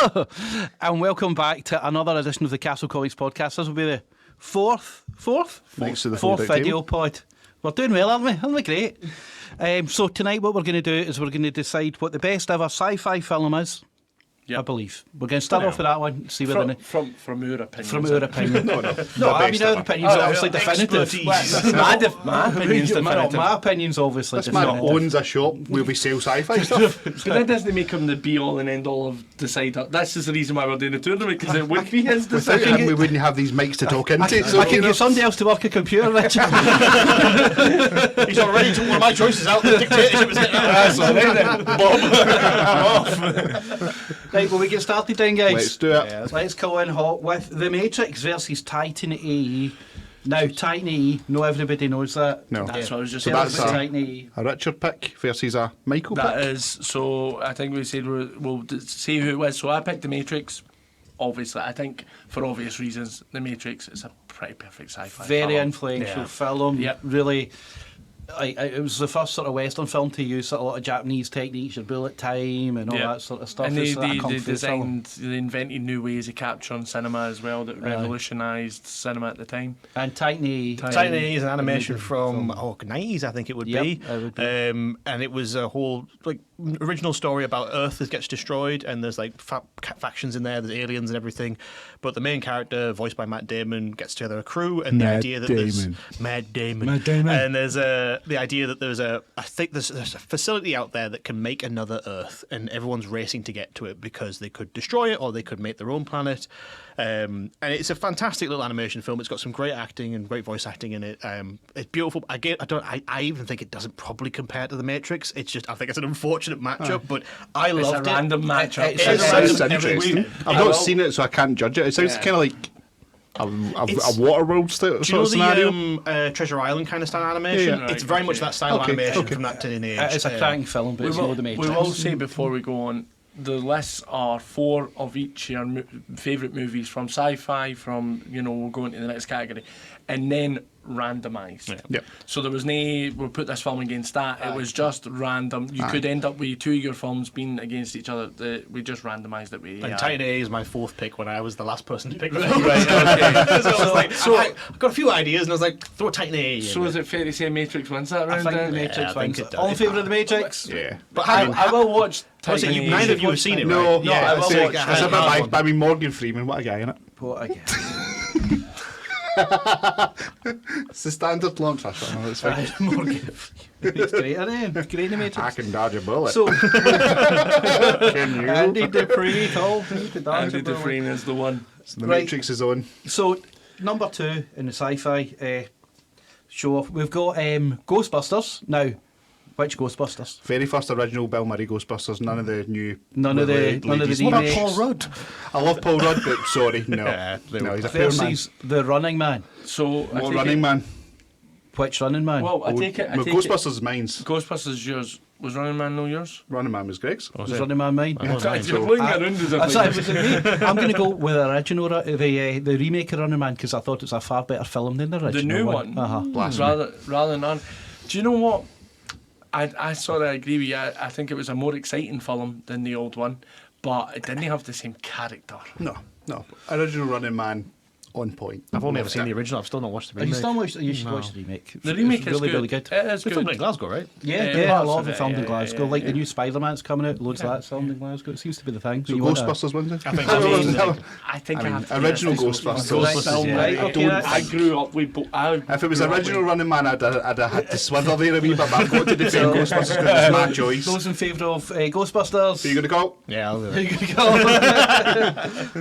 Hello, and welcome back to another edition of the Castle Comics podcast. This will be the fourth video pod. We're doing well, aren't we? Aren't we great? So tonight what we're going to do is we're going to decide what the best ever sci-fi film is. Yep. I believe. We're going to start off with that one, see where from our opinion. From our opinion. No, I mean our opinion's obviously definitive. My opinion's definitive. My opinion's obviously definitive. This man owns a shop where we sell sci-fi stuff. But that doesn't make him the be-all and end-all of Decider. That's just the reason why we're doing the tournament, because it would be his decision. Without him, we wouldn't have these mics to talk into. I can get somebody else to work a computer, Richard. He's already took one of my choices out. The dictatorship is getting out. Bob. Right, well, we get started then, guys. Let's do it. Yeah, let's go in hot with The Matrix versus Titan AE. Now, Titan AE, no everybody knows that. No. That's what I was just So saying. that's Titan AE. a Richard pick versus a Michael That pick. is, so I think we said we'll see who it was. So I picked The Matrix. Obviously, I think for obvious reasons, The Matrix is a pretty perfect sci-fi Very film. influential film. Yep. Really, it was the first sort of Western film to use a lot of Japanese techniques, your bullet time and all that sort of stuff. And It's they kung fu film. they invented new ways of capturing cinema as well that revolutionised cinema at the time. And Titan AE. Titan AE is an animation from 90s, I think it would be. It would be. And it was a whole original story about Earth that gets destroyed, and there's factions in there, there's aliens and everything. But the main character, voiced by Matt Damon, gets together a crew, and the idea that there's Matt Damon, and there's the idea that there's a facility out there that can make another Earth, and everyone's racing to get to it because they could destroy it or they could make their own planet. And it's a fantastic little animation film. It's got some great acting and great voice acting in it. It's beautiful. I even think it doesn't probably compare to The Matrix. It's just, I think it's an unfortunate matchup, but I loved it. It's a random matchup. It Sounds interesting. I've not seen it, so I can't judge it. It sounds kind of like a Waterworld sort of scenario. The Treasure Island kind of style animation? Yeah. It's very much that style of animation from that day and age. It's a cracking film, but it's not The Matrix. We will say before we go on, the lists are 4 of each your favourite movies from sci-fi, we'll go into the next category, and then randomised. Yeah. So there was we'll put this film against that. It was just random. You could end up with 2 of your films being against each other. We just randomised it with And Titan AE is my 4th pick when I was the last person to pick the Right, okay. I've got a few ideas, and I was like, throw Titan AE in. So is it fair to say Matrix wins that round? I think The then? Matrix I think wins. it does. All in favour of The Matrix? Yeah. But I will watch Obviously, Titan AE. neither of you have seen it, No, right? Yeah, I will watch it's a bit like, I mean, Morgan Freeman, what a guy, innit? What again? It's the standard launch. It's fine. Morgan. He's great, isn't he? Great in The Matrix. I can dodge a bullet. So, Can you? Andy Dupree told me to dodge Andy a bullet. Dufresne is the one. So the Right. Matrix is on. So, number 2 in the sci-fi show off, we've got Ghostbusters. Now, which Ghostbusters? Very first original Bill Murray Ghostbusters. None of the new. None of the ladies. remakes. What about Paul Rudd? I love Paul Rudd, but sorry, no. No, he's a poor man. Versus The Running Man. So I What take Running it, Man? Which Running Man? Well, I take it. Ghostbusters is mine's. Ghostbusters yours. Was Running Man no yours? Running Man was Greg's. Was Running Man mine? You're playing around as I'm if sorry, was it me? I'm going to go with the original, the remake of Running Man, because I thought it was a far better film than the original the new one. Rather than none. Do you know what? I sort of agree with you. I think it was a more exciting film than the old one, but it didn't have the same character. No. Original Running Man, on point. I've only ever seen the original. I've still not watched the Have you remake. still watched? You should watch the remake. The remake it's is really good. Really good. It is They good. filmed it in Glasgow, right? Yeah, a parts lot of of it it, filmed in yeah, Glasgow. yeah, Like the yeah. new Spider-Man's coming out, loads of that filmed in Glasgow. It seems to be the thing. So You want Ghostbusters wins it? I think I I have to original be honest, Ghostbusters. film, Yeah. right? Okay, I grew up with. If it was original Running Man, I'd have had to swither there a wee bit, but I've got to defend Ghostbusters because it's my choice. Those in favour of Ghostbusters? So you going to go? Yeah, I'll do There it. you go.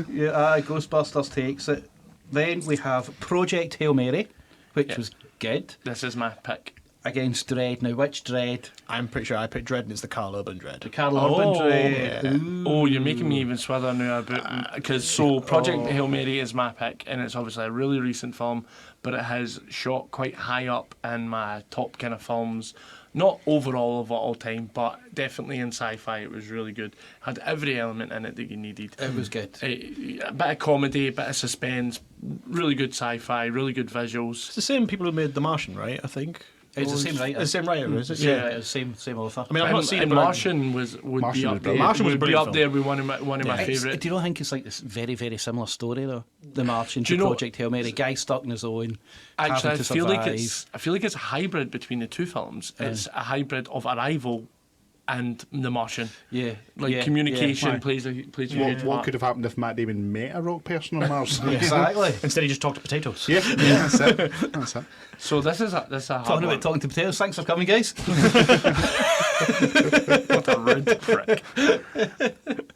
Yeah, Ghostbusters takes it. Then we have Project Hail Mary, which was good, This is my pick. against Dread. Now, which Dread? I'm pretty sure I picked Dread, and it's the Carl Urban Dread. The Carl Urban Dread. yeah. Ooh. Oh, you're making me even swither now about because Project Hail Mary is my pick, and it's obviously a really recent film, but it has shot quite high up in my top kind of films. Not overall of all time, but definitely in sci-fi it was really good. Had every element in it that you needed. It was good. A bit of comedy, a bit of suspense, really good sci-fi, really good visuals. It's the same people who made The Martian, right? I think. It's the same writer. It's the same writer, is it? Yeah, it's the same author. I mean, I've not seen it, and but Martian would Martian be was up there. brilliant. Martian was a would be brilliant up there with one of my favourite. Do you not think it's like this very, very similar story though? The Martian Do to you know- Project Hail Mary, guy stuck in his own, Actually, having to survive. I feel like it's a hybrid between the two films. It's a hybrid of Arrival and The Martian. Yeah, Like yeah, communication yeah. plays a huge What part. could have happened if Matt Damon met a rock person on Mars? Exactly. Instead, he just talked to potatoes. Yeah, that's it. That's it. So this is a hard Talking one. about talking to potatoes. Thanks for coming, guys. What a rude prick.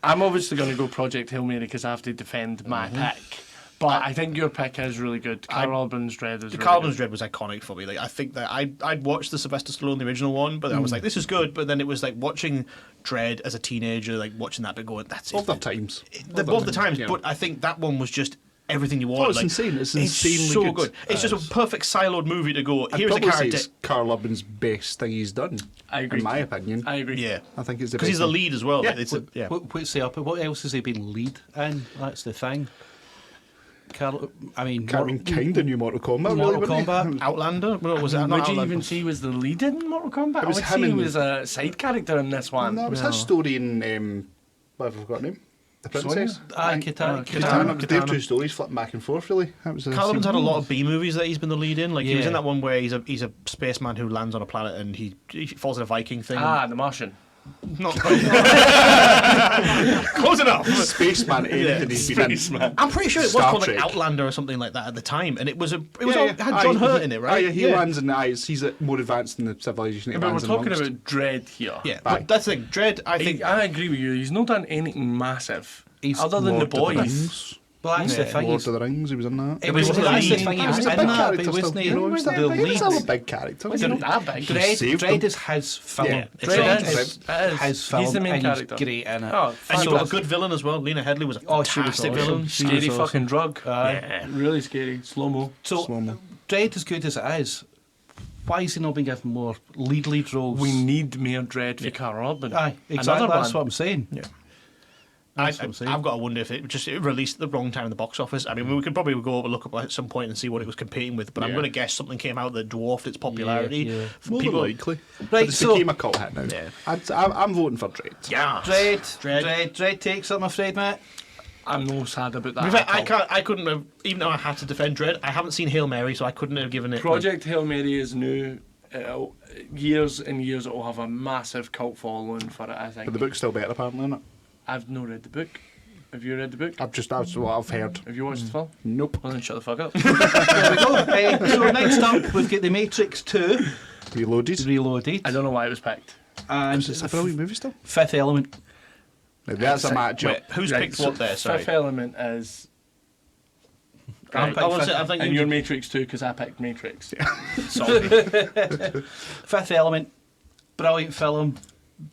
I'm obviously going to go Project Hail Mary because I have to defend my pick. But I think your pick is really good. Carl Urban's Dread is The really Carbon's good. Dread was iconic for me. Like, I think that I'd watched the Sylvester Stallone, the original one, but I was like, this is good. But then it was like watching Dread as a teenager, like watching that bit going, that's it. Of their times. Both the times, Yeah. but I think that one was just everything you want. Oh, it's insane. It's insanely so good. good. It's just a perfect siloed movie to go. I'd Here's a probably say character. it's Carl Urban's best thing he's done. I agree. In my opinion. I agree. Yeah, I think it's the because he's best the thing. lead as well. Yeah. Like, it's yeah. What's the up? What else has he been lead in? That's the thing. Carl, I mean, Kind of new Mortal Kombat. Mortal really, wasn't Kombat. it? Outlander? Well, was that not Would you Outlander? even say he was the lead in Mortal Kombat? It was I would him say he and- was a side character in this one. No, it was his story in what have I forgotten name? The Princess. Katana. Katana. They have two stories flipping back and forth. Really, that was. Carl Urban's had a lot of B movies that he's been the lead in. Like he was Yeah. in that one where he's a spaceman who lands on a planet and he falls in a Viking thing. The Martian. Not close enough. Spaceman. Anything he's been in. Spaceman. I'm pretty sure it was Star called Trek. like Outlander or something like that at the time, and it was had Yeah, John Hurt in it, right? Yeah, he lands in the eyes. He's more advanced than the civilization. he But we're lands talking amongst. about Dread here. Yeah, but that's the thing. Dread, I think. I agree with you. He's not done anything massive. He's Other than Lord The of the Boys. Rings. Well, that's the Yeah, thing. Lord of the Rings. He was in that. It was was that's the lead. thing. He was He in was a big that, but he character wasn't still, you know, he was the he was lead. still a big character. He's not that big. saved Dread him. is his film. Yeah, Dread it is. is It is. his film. He's the main and character. He's great in it. Oh, And you've fantastic. got a good villain as well. Lena Headey was a Oh, she was fantastic awesome. villain. She Scary was fucking drug. Yeah. Really scary. Slow mo. So, Slow-mo. Dread, as good as it is, why has he not been given more lead roles? We need more Dread for Carl Urban. Aye, exactly. Another That's one. what I'm saying. Yeah. That's what I'm saying. I've got to wonder if it released at the wrong time in the box office. I mean, we could probably go over look up at some point and see what it was competing with, but I'm Yeah. going to guess something came out that dwarfed its popularity. Yeah, yeah. More than People, likely. Right, But it so- became a cult hit now. Yeah. I'm voting for Dread. yeah, Dread takes it, I'm afraid, Matt. I'm no sad about that. In fact, at all. I couldn't have, even though I had to defend Dread, I haven't seen Hail Mary, so I couldn't have given it. Project Hail Mary is new. Years and years it will have a massive cult following for it, I think. But the book's still better, apparently, isn't it? I've not read the book. Have you read the book? That's what I've heard. Have you watched the film? Nope. Well then shut the fuck up. There we go. So next up, we've got The Matrix 2, Reloaded. Reloaded, I don't know why it was picked. and It's a brilliant movie still. Fifth Element. Now, that's a matchup. Wait, who's Right, picked so what there? Sorry. Fifth Element is... I'm Right. I think And you you're Matrix 2 because I picked Matrix. Sorry. Fifth Element, brilliant film.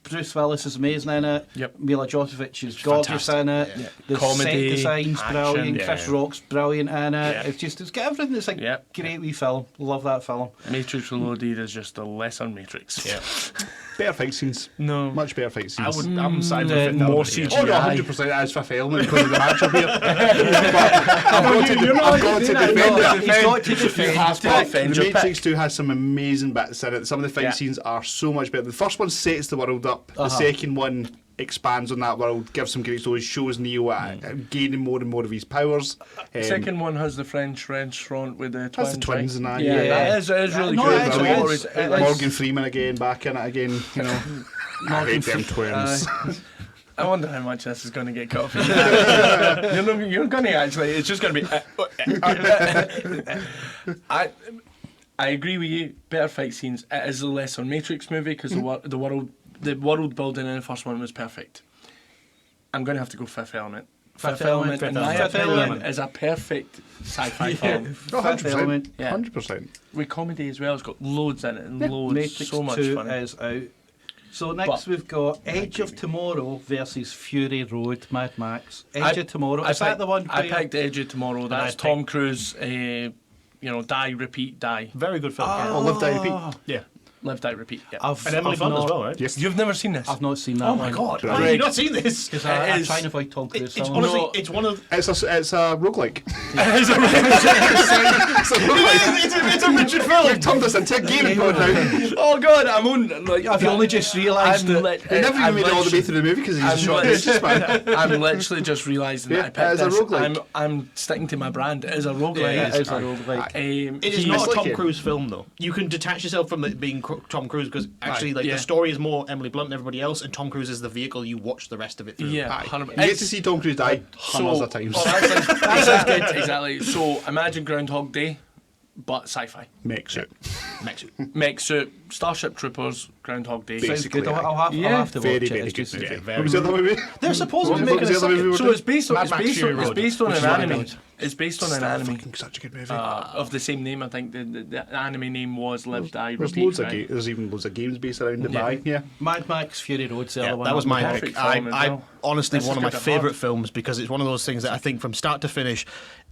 Bruce Willis is amazing in it. Yep. Mila Jovovich is gorgeous fantastic. in it. Yeah. The Comedy, set design's action, brilliant. yeah. Chris Rock's brilliant in it. Yeah. It's got everything. It's like Yep. great wee film. Love that film. Matrix Reloaded is just a lesser Matrix. Yeah. Better fight scenes. No. Much better fight I scenes. would. I'm siding with Mm, Fifth more Element CGI. here. Oh no, 100% as Fifth Element because of the matchup here. But I've got to defend it. He's got to defend. You have to But defend the your Matrix pick. 2 has some amazing bits in it. Some of the fight Yeah. scenes are so much better. The first one sets the world up. The second one expands on that world, gives some great stories, shows Neo gaining more and more of his powers. The second one has the French restaurant with the twins. That's the twins right? and that. Yeah, Yeah. that is really No, good. it is, The it war is. is- It is. Morgan Freeman again, back in it again. You know, I hate them twins. I wonder how much this is going to get cut off. You're going to actually. It's just going to be. I agree with you. Better fight scenes. It is a lesser Matrix movie because the world building in the first one was perfect. I'm going to have to go Fifth Element. Fifth Element, in my Fifth opinion, Element. is a perfect sci-fi film. Oh, Fifth Element. 100%. Yeah. 100%. With comedy as well. It's got loads in it and loads. Matrix So much 2 fun. is out. So next But- we've got Edge of Tomorrow versus Fury Road, Mad Max. Edge of Tomorrow. Is that picked- the one? I where- picked Edge of Tomorrow. That's I Tom picked- Cruise. Die, repeat, die. Very good film. Oh, Live, Die, Repeat. Yeah. Live, Die, Repeat. Yeah. And Emily Blunt as well, right? Yes. You've never seen this? I've not seen that. Oh my god! Why have you not seen this? Because I is- try and avoid Tom Cruise. It's films. honestly, No. it's one of. It's a roguelike. It's a Richard film. We've turned this into a game pod now. Oh god, I'm on. Like, Have you only just realised I'm that? He never even made it all the way through the movie because he's a short distance man. I'm literally just realising Yeah, that I picked it's a this. roguelike. I'm sticking to my brand. It is a roguelike. Yeah, it is a roguelike. It is He's not a like Tom it. Cruise film, though. You can detach yourself from it being Tom Cruise because actually, like Yeah. the story is more Emily Blunt and everybody else, and Tom Cruise is the vehicle you watch the rest of it through. Yeah, Aye. 100%. You get to see Tom Cruise die hundreds of times. Oh, that's good. Exactly. So imagine Groundhog Day, but sci-fi. Makes it. Mech suit, Starship Troopers, Groundhog Day. Sounds good. Basically, I'll have to Very, watch it. very It's good. just- Yeah. very What was the other movie? They're supposedly What making was a the other movie second. we were So doing? it's based on Mad Max Fury it's Road, based on which an is really anime. good. It's based on Still an anime fucking such a good movie. of the same name. I think the anime name was Live, Die, There's Repeat. loads of right? there's even loads of games based around it. Yeah. Aye, yeah. Mad Max Fury Road's the Yeah, other one. that was my Perfect pick. I film as well. honestly This one is of my good at favourite heart. films because it's one of those things that I think from start to finish,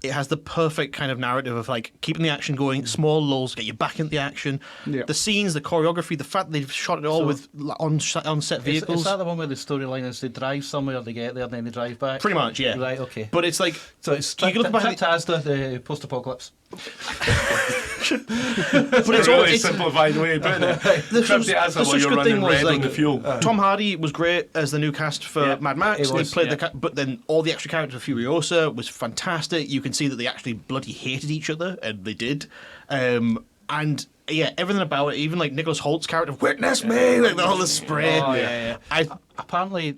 it has the perfect kind of narrative of like keeping the action going, small lulls, get you back into the action. Yeah. The scenes, the choreography, the fact they've shot it all So- with on set Is vehicles. that the one where the storyline is they drive somewhere, they get there, and then they drive back? Pretty much, yeah. Right, okay. But it's like So it's you can look behind Tasda, the post-apocalypse. but it's all really it's, simplified way of putting it. the Except such, the answer the while such you're good running thing was red on like the fuel. Tom Hardy was great as the new cast for Yeah, Mad Max. he and was, played yeah. but then all the extra characters of Furiosa was fantastic. You can see that they actually bloody hated each other, and they did. And yeah, everything about it, even like Nicholas Holt's character, witness me, like the whole spray. Oh, yeah. I Apparently,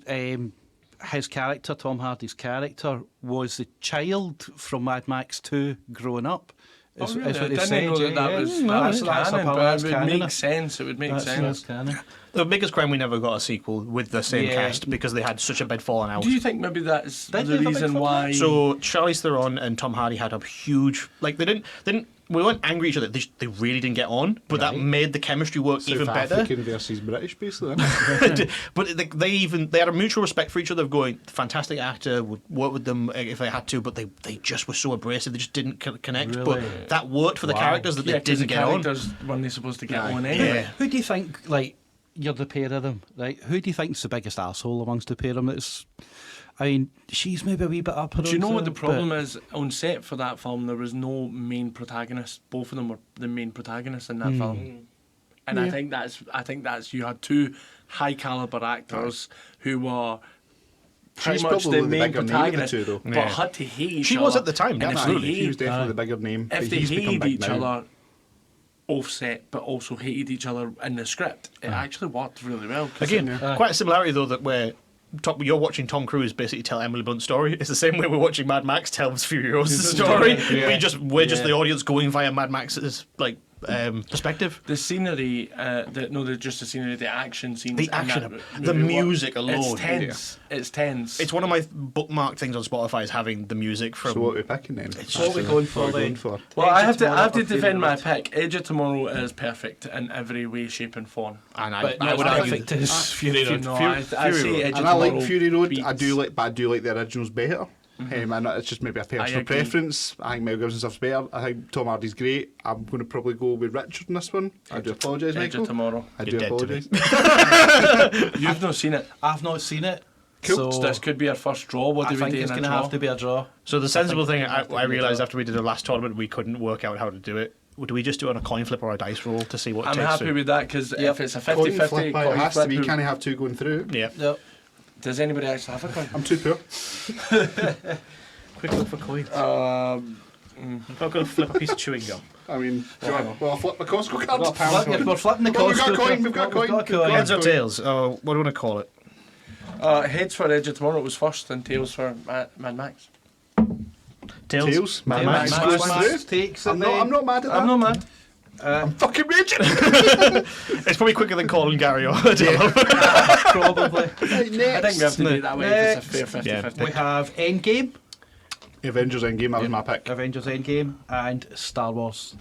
his character, Tom Hardy's character, was the child from Mad Max 2 growing up. Oh, Is really? what I they didn't said, know that yeah. was No, that's that's canon, apparently but that's it would canon. make sense. It would make That's sense. canon. the biggest crime we never got a sequel with the same Yeah. cast because they had such a bad falling out. Do you think maybe that's Did the they have a big reason film why? So Charlize Theron and Tom Hardy had a huge like they didn't we weren't angry at each other. They really didn't get on, but that made the chemistry work even South better. African versus British, basically. But they had a mutual respect for each other. Of going, fantastic actor, would work with them if they had to, but they just were so abrasive. They just didn't connect. Really? But that worked for the characters that yeah, they 'cause didn't the get on. characters weren't they supposed to get Aye. on anyway? Yeah. Who do you think, like, you're the pair of them, right? Who do you think's the biggest asshole amongst the pair of them? That's, I mean, she's maybe a wee bit up her Do you know own what the self, problem but- is? On set for that film, there was no main protagonist. Both of them were the main protagonists in that Hmm. film, and I think that's you had two high caliber actors who were pretty She's much probably the the main bigger name of the protagonist, two, though. but Yeah. had to hate each She other. was at the time, And if they absolutely. He was hated- definitely the bigger name. if but they he's become hated big each now. other offset, but also hated each other in the script, it actually worked really well. 'cause Again, it- quite a similarity though that where you're watching Tom Cruise basically tell Emily Blunt's story. It's the same way we're watching Mad Max tell Furiosa's story. Yeah. We're just Yeah. the audience going via Mad Max's like perspective. the scenery, just the scenery, the action scenes, The in action, that the movie work. music alone. It's tense. It's tense. It's one of my bookmark things on Spotify is having the music from. So what are we picking then? It's What are we going for What are we then? going for? well, Edge I of have to Tomorrow or defend my Fury pick. Edge of Tomorrow is perfect in every way, shape, and form. and But I not would argue perfect as Fury Road. No, Fury- I Fury say Road. Edge of And I like Tomorrow Fury Road. beats- I do like the originals better. And it's just maybe a personal agree. preference. I think Mel Gibson's stuff's better. I think Tom Hardy's great. I'm going to probably go with Richard in this one. I do apologise, Edge Michael. of Tomorrow. I You're do dead to me. apologise. You've not seen it. I've not seen it. Cool. So This could be our first draw. What I do we think do it's in a going to draw? have to be a draw. So the sensible thing have to I be realised that. after we did the last tournament, we couldn't work out how to do it. Do we just do it on a coin flip or a dice roll to see what I'm takes happy through? with that because Yep. if it's a Coin 50-50 flip, it coin has to be. You flip, can't have two going through. Yeah. Yep. does anybody actually have a coin? I'm too poor. Quick look for coins. I'm not going to flip a piece of chewing gum. I mean, well, I'll flip my Costco card. We're flipping the Well, we've got Costco. a coin, we've got a coin. We've got a coin. Heads or tails? Oh, what do you want to call it? Heads for Edge of Tomorrow was first, and tails for Mad Max. Tails. Tails. Mad Tails. Max Mad goes Max through. takes it I'm then. not mad at that. I'm not mad. I'm fucking raging. It's probably quicker than calling Gary or Dylan. Probably. Right, I think we have to do it that way. If it's a Next. fair 50-50. We have Endgame, Avengers Endgame, that was my pick. Avengers Endgame, and Star Wars.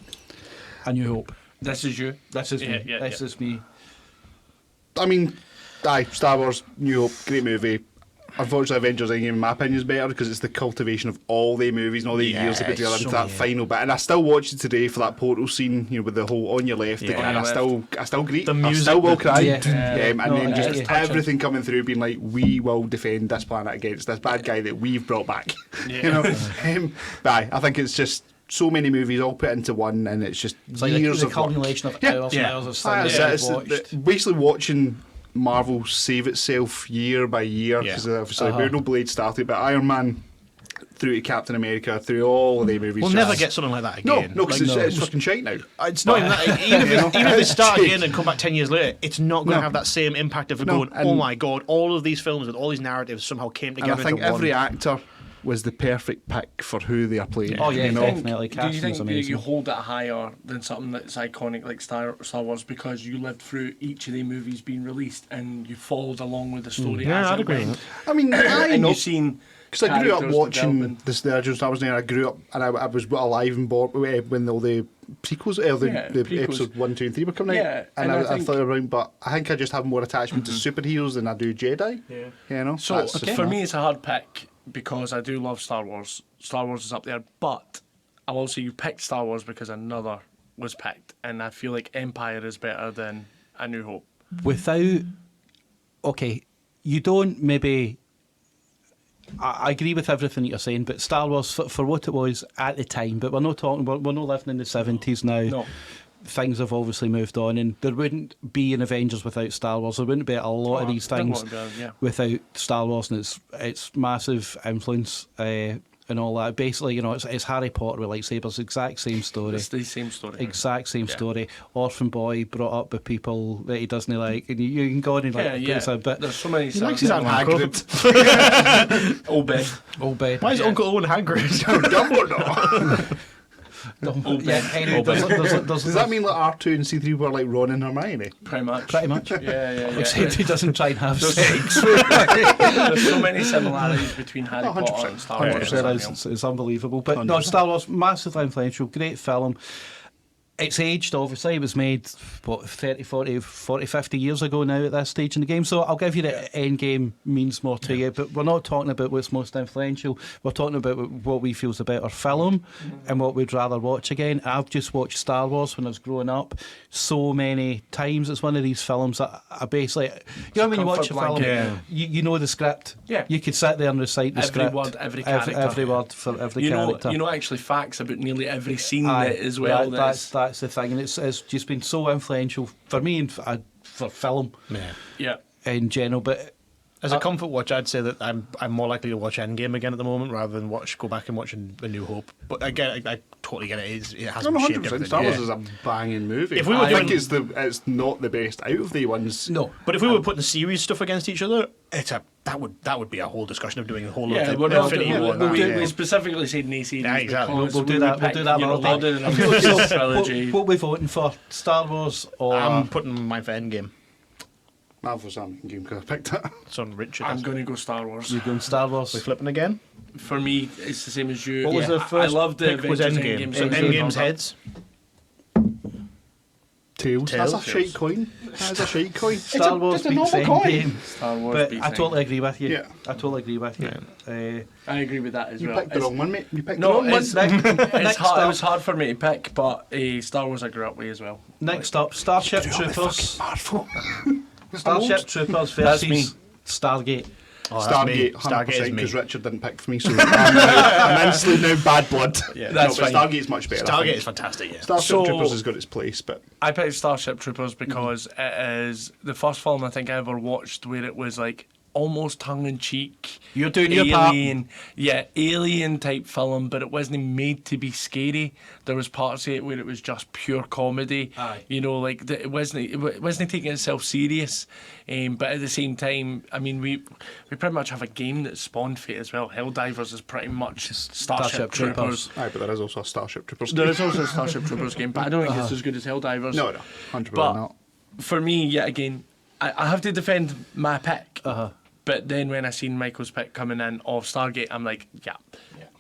A New Hope. This is you. This is me. Yeah, This is me. I mean, Star Wars, New Hope, great movie. unfortunately, Avengers Endgame, in my opinion, is better because it's the cultivation of all the movies and all the years they put together into that final bit. And I still watched it today for that portal scene, with the whole on your left, and I still greet. The music, I still will cry. Yeah. Then just everything coming through, being like, we will defend this planet against this bad guy that we've brought back. But I think it's just so many movies all put into one, and it's just years the of culmination of hours and hours of stuff it's basically watching Marvel save itself year by year, because obviously we're no Blade started, but Iron Man through to Captain America, through all of the movies. We'll never get something like that again. No, because it's fucking shite now. It's not even that. Even if they start again and come back 10 years later, it's not going to have that same impact of going, oh my god, all of these films with all these narratives somehow came together. And I think into every one. actor was the perfect pick for who they are playing. Oh yeah, definitely. Do you think you hold it higher than something that's iconic like Star Wars because you lived through each of the movies being released and you followed along with the story? I'd agree with that. I mean, and you've seen. Because I grew up watching development. the original Star Wars, and I grew up, and I was alive and born when all the prequels, the prequels. episode 1, 2, and 3 were coming out. Yeah, and I I thought around, but I think I just have more attachment to superheroes than I do Jedi. Yeah. So for me, it's a hard pick because I do love Star Wars. Star Wars is up there, but I'll also you picked Star Wars because another was picked, and I feel like Empire is better than A New Hope. Without, you don't maybe. I agree with everything you're saying, but Star Wars for what it was at the time. But we're not talking. We're not living in the 70s now. No. Things have obviously moved on, and there wouldn't be an Avengers without Star Wars. There wouldn't be a lot of these things without Star Wars, and its massive influence and all that. Basically, it's Harry Potter with lightsabers. Exact same story. It's the same story. Exact same story. Orphan boy brought up with people that he doesn't like, and you can go on and but there's so many. He likes his Aunt Hagrid. Obed. Why is Uncle Owen Hagrid? Dumbledore. Does that mean like R2 and C3 were like Ron and Hermione? Pretty much. Yeah. Except he doesn't try and have sex. There's so many similarities between Harry Potter and Star Wars. It's unbelievable. But 100%. no, Star Wars, massively influential, great film. It's aged, obviously. It was made, 30, 40, 50 years ago now at this stage in the game. So I'll give you the end game means more to you. But we're not talking about what's most influential. We're talking about what we feel is a better film and what we'd rather watch again. I've just watched Star Wars when I was growing up so many times. It's one of these films that I basically... when you watch a film, you know the script. Yeah. You could sit there and recite the script. Every word, every character. Every word for every character. You know actually facts about nearly every scene that as well. That's the thing, and it's just been so influential for me and for film in general. But as a comfort watch, I'd say that I'm more likely to watch Endgame again at the moment rather than go back and watch A New Hope. But again, I totally get it. It hasn't shaped everything. Star Wars is a banging movie. If we were I think it's not the best out of the ones. No, but if we were putting series stuff against each other, that would be a whole discussion of doing a whole lot of Infinity War. We specifically said no series. Yeah, exactly. We'll do that. We'll do that another day. What we voting for? Star Wars or? I'm putting mine for Endgame. Marvel's game because I picked it. It's on Richard. I'm going to go Star Wars. You're going Star Wars. We're flipping again. For me, it's the same as you. What was the first? I love the pick was Endgame. So Endgame's heads. Tails. That's a shite coin. That's a shite coin. Star Wars beats Endgame. Star Wars but beats I totally agree with you. Yeah. I totally agree with you. I agree with that as You well. picked the wrong one, mate. You picked No, the wrong one. it's hard. It was hard for me to pick, but Star Wars I grew up with as well. Next up, Starship Troopers. Marvel. Starship Troopers versus Stargate. Oh, Stargate, Stargate 100%, is me. because Richard didn't pick for me, so I'm instantly now bad blood. Yeah, that's but fine. Stargate's much better. Stargate is fantastic. Yeah. Starship Troopers has got its place, but I picked Starship Troopers because it is the first film I think I ever watched where it was like almost tongue-in-cheek. You're doing your part. Alien type film, but it wasn't made to be scary. There was parts of it where it was just pure comedy. Aye. It wasn't taking itself serious. But at the same time, I mean, we pretty much have a game that spawned for it as well. Helldivers is pretty much Starship Troopers. aye, but there is also a Starship Troopers. There is also a Starship Troopers game, but I don't think it's as good as Helldivers. No, 100% But not. for me, yet again, I have to defend my pick. But then when I seen Michael's pick coming in of Stargate, I'm like, yeah.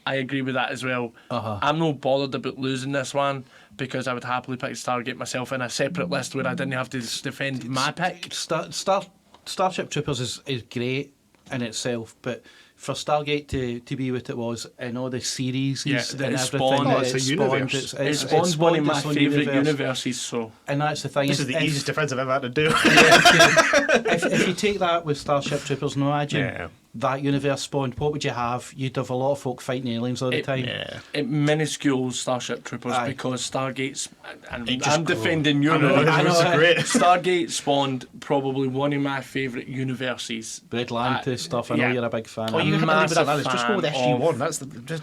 I agree with that as well. I'm not bothered about losing this one because I would happily pick Stargate myself in a separate list where I didn't have to defend my pick. Starship Troopers is great. in itself, but for Stargate to be what it was and all the series and it everything spawned. that It's a spawned, universe. It spawned one of my its own favourite universes, so... And that's the thing. This is the easiest defence I've ever had to do. If you take that with Starship Troopers, now imagine Yeah. that universe spawned, what would you have? You'd have a lot of folk fighting aliens all the time. Yeah. It minuscules Starship Troopers Aye. because Stargate's... And It just I'm grew. defending your I know, universe. it's great. Stargate spawned probably one of my favourite universes. Red Lantern stuff, I know yeah. you're a big fan Oh, of. you can leave it at that. Massive Just go with fan SG1. of-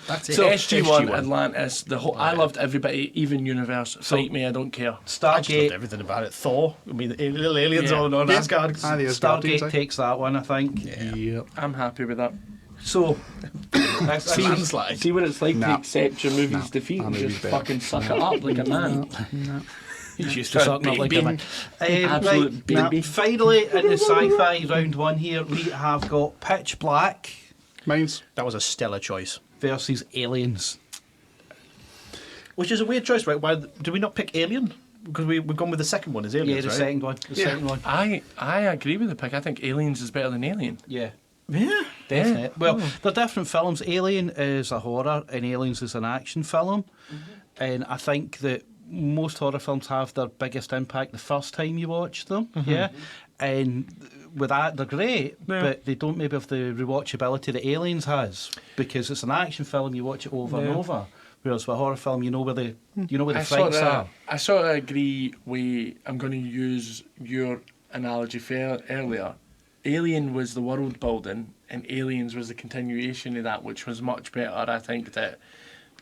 That's it. So SG1, Atlantis, the whole... I loved everybody, even universe. Fight me, I don't care. I just loved Stargate, everything about it. Thor. I mean, the little aliens Yeah. on Yeah. Asgard. Ah, the Asgardians, Stargate takes that one, I think. Yep. I'm happy with that. So, See, Landslide. see what it's like Nah. to accept your movie's Nah. defeat Our and movie's just better. fucking suck it up like a man. he's used to sucking up like a Bean. man. Absolute Right, baby. finally, in the sci-fi round one here, we have got Pitch Black Mine's That was a stellar choice. versus Aliens. Which is a weird choice, right? Why did we not pick Alien? Because we've gone with the second one, is Aliens, Yeah, the right? second one. The second one. I agree with the pick. I think Aliens is better than Alien. Yeah. Yeah. Definitely. Well, they're different films. Alien is a horror and Aliens is an action film. And I think that most horror films have their biggest impact the first time you watch them. Yeah. And with that, they're great, but they don't maybe have the rewatchability that Aliens has because it's an action film, you watch it over and over. Whereas with a horror film, you know where the fights are. I sort of agree with... I'm going to use your analogy earlier. Alien was the world building and Aliens was the continuation of that, which was much better. I think that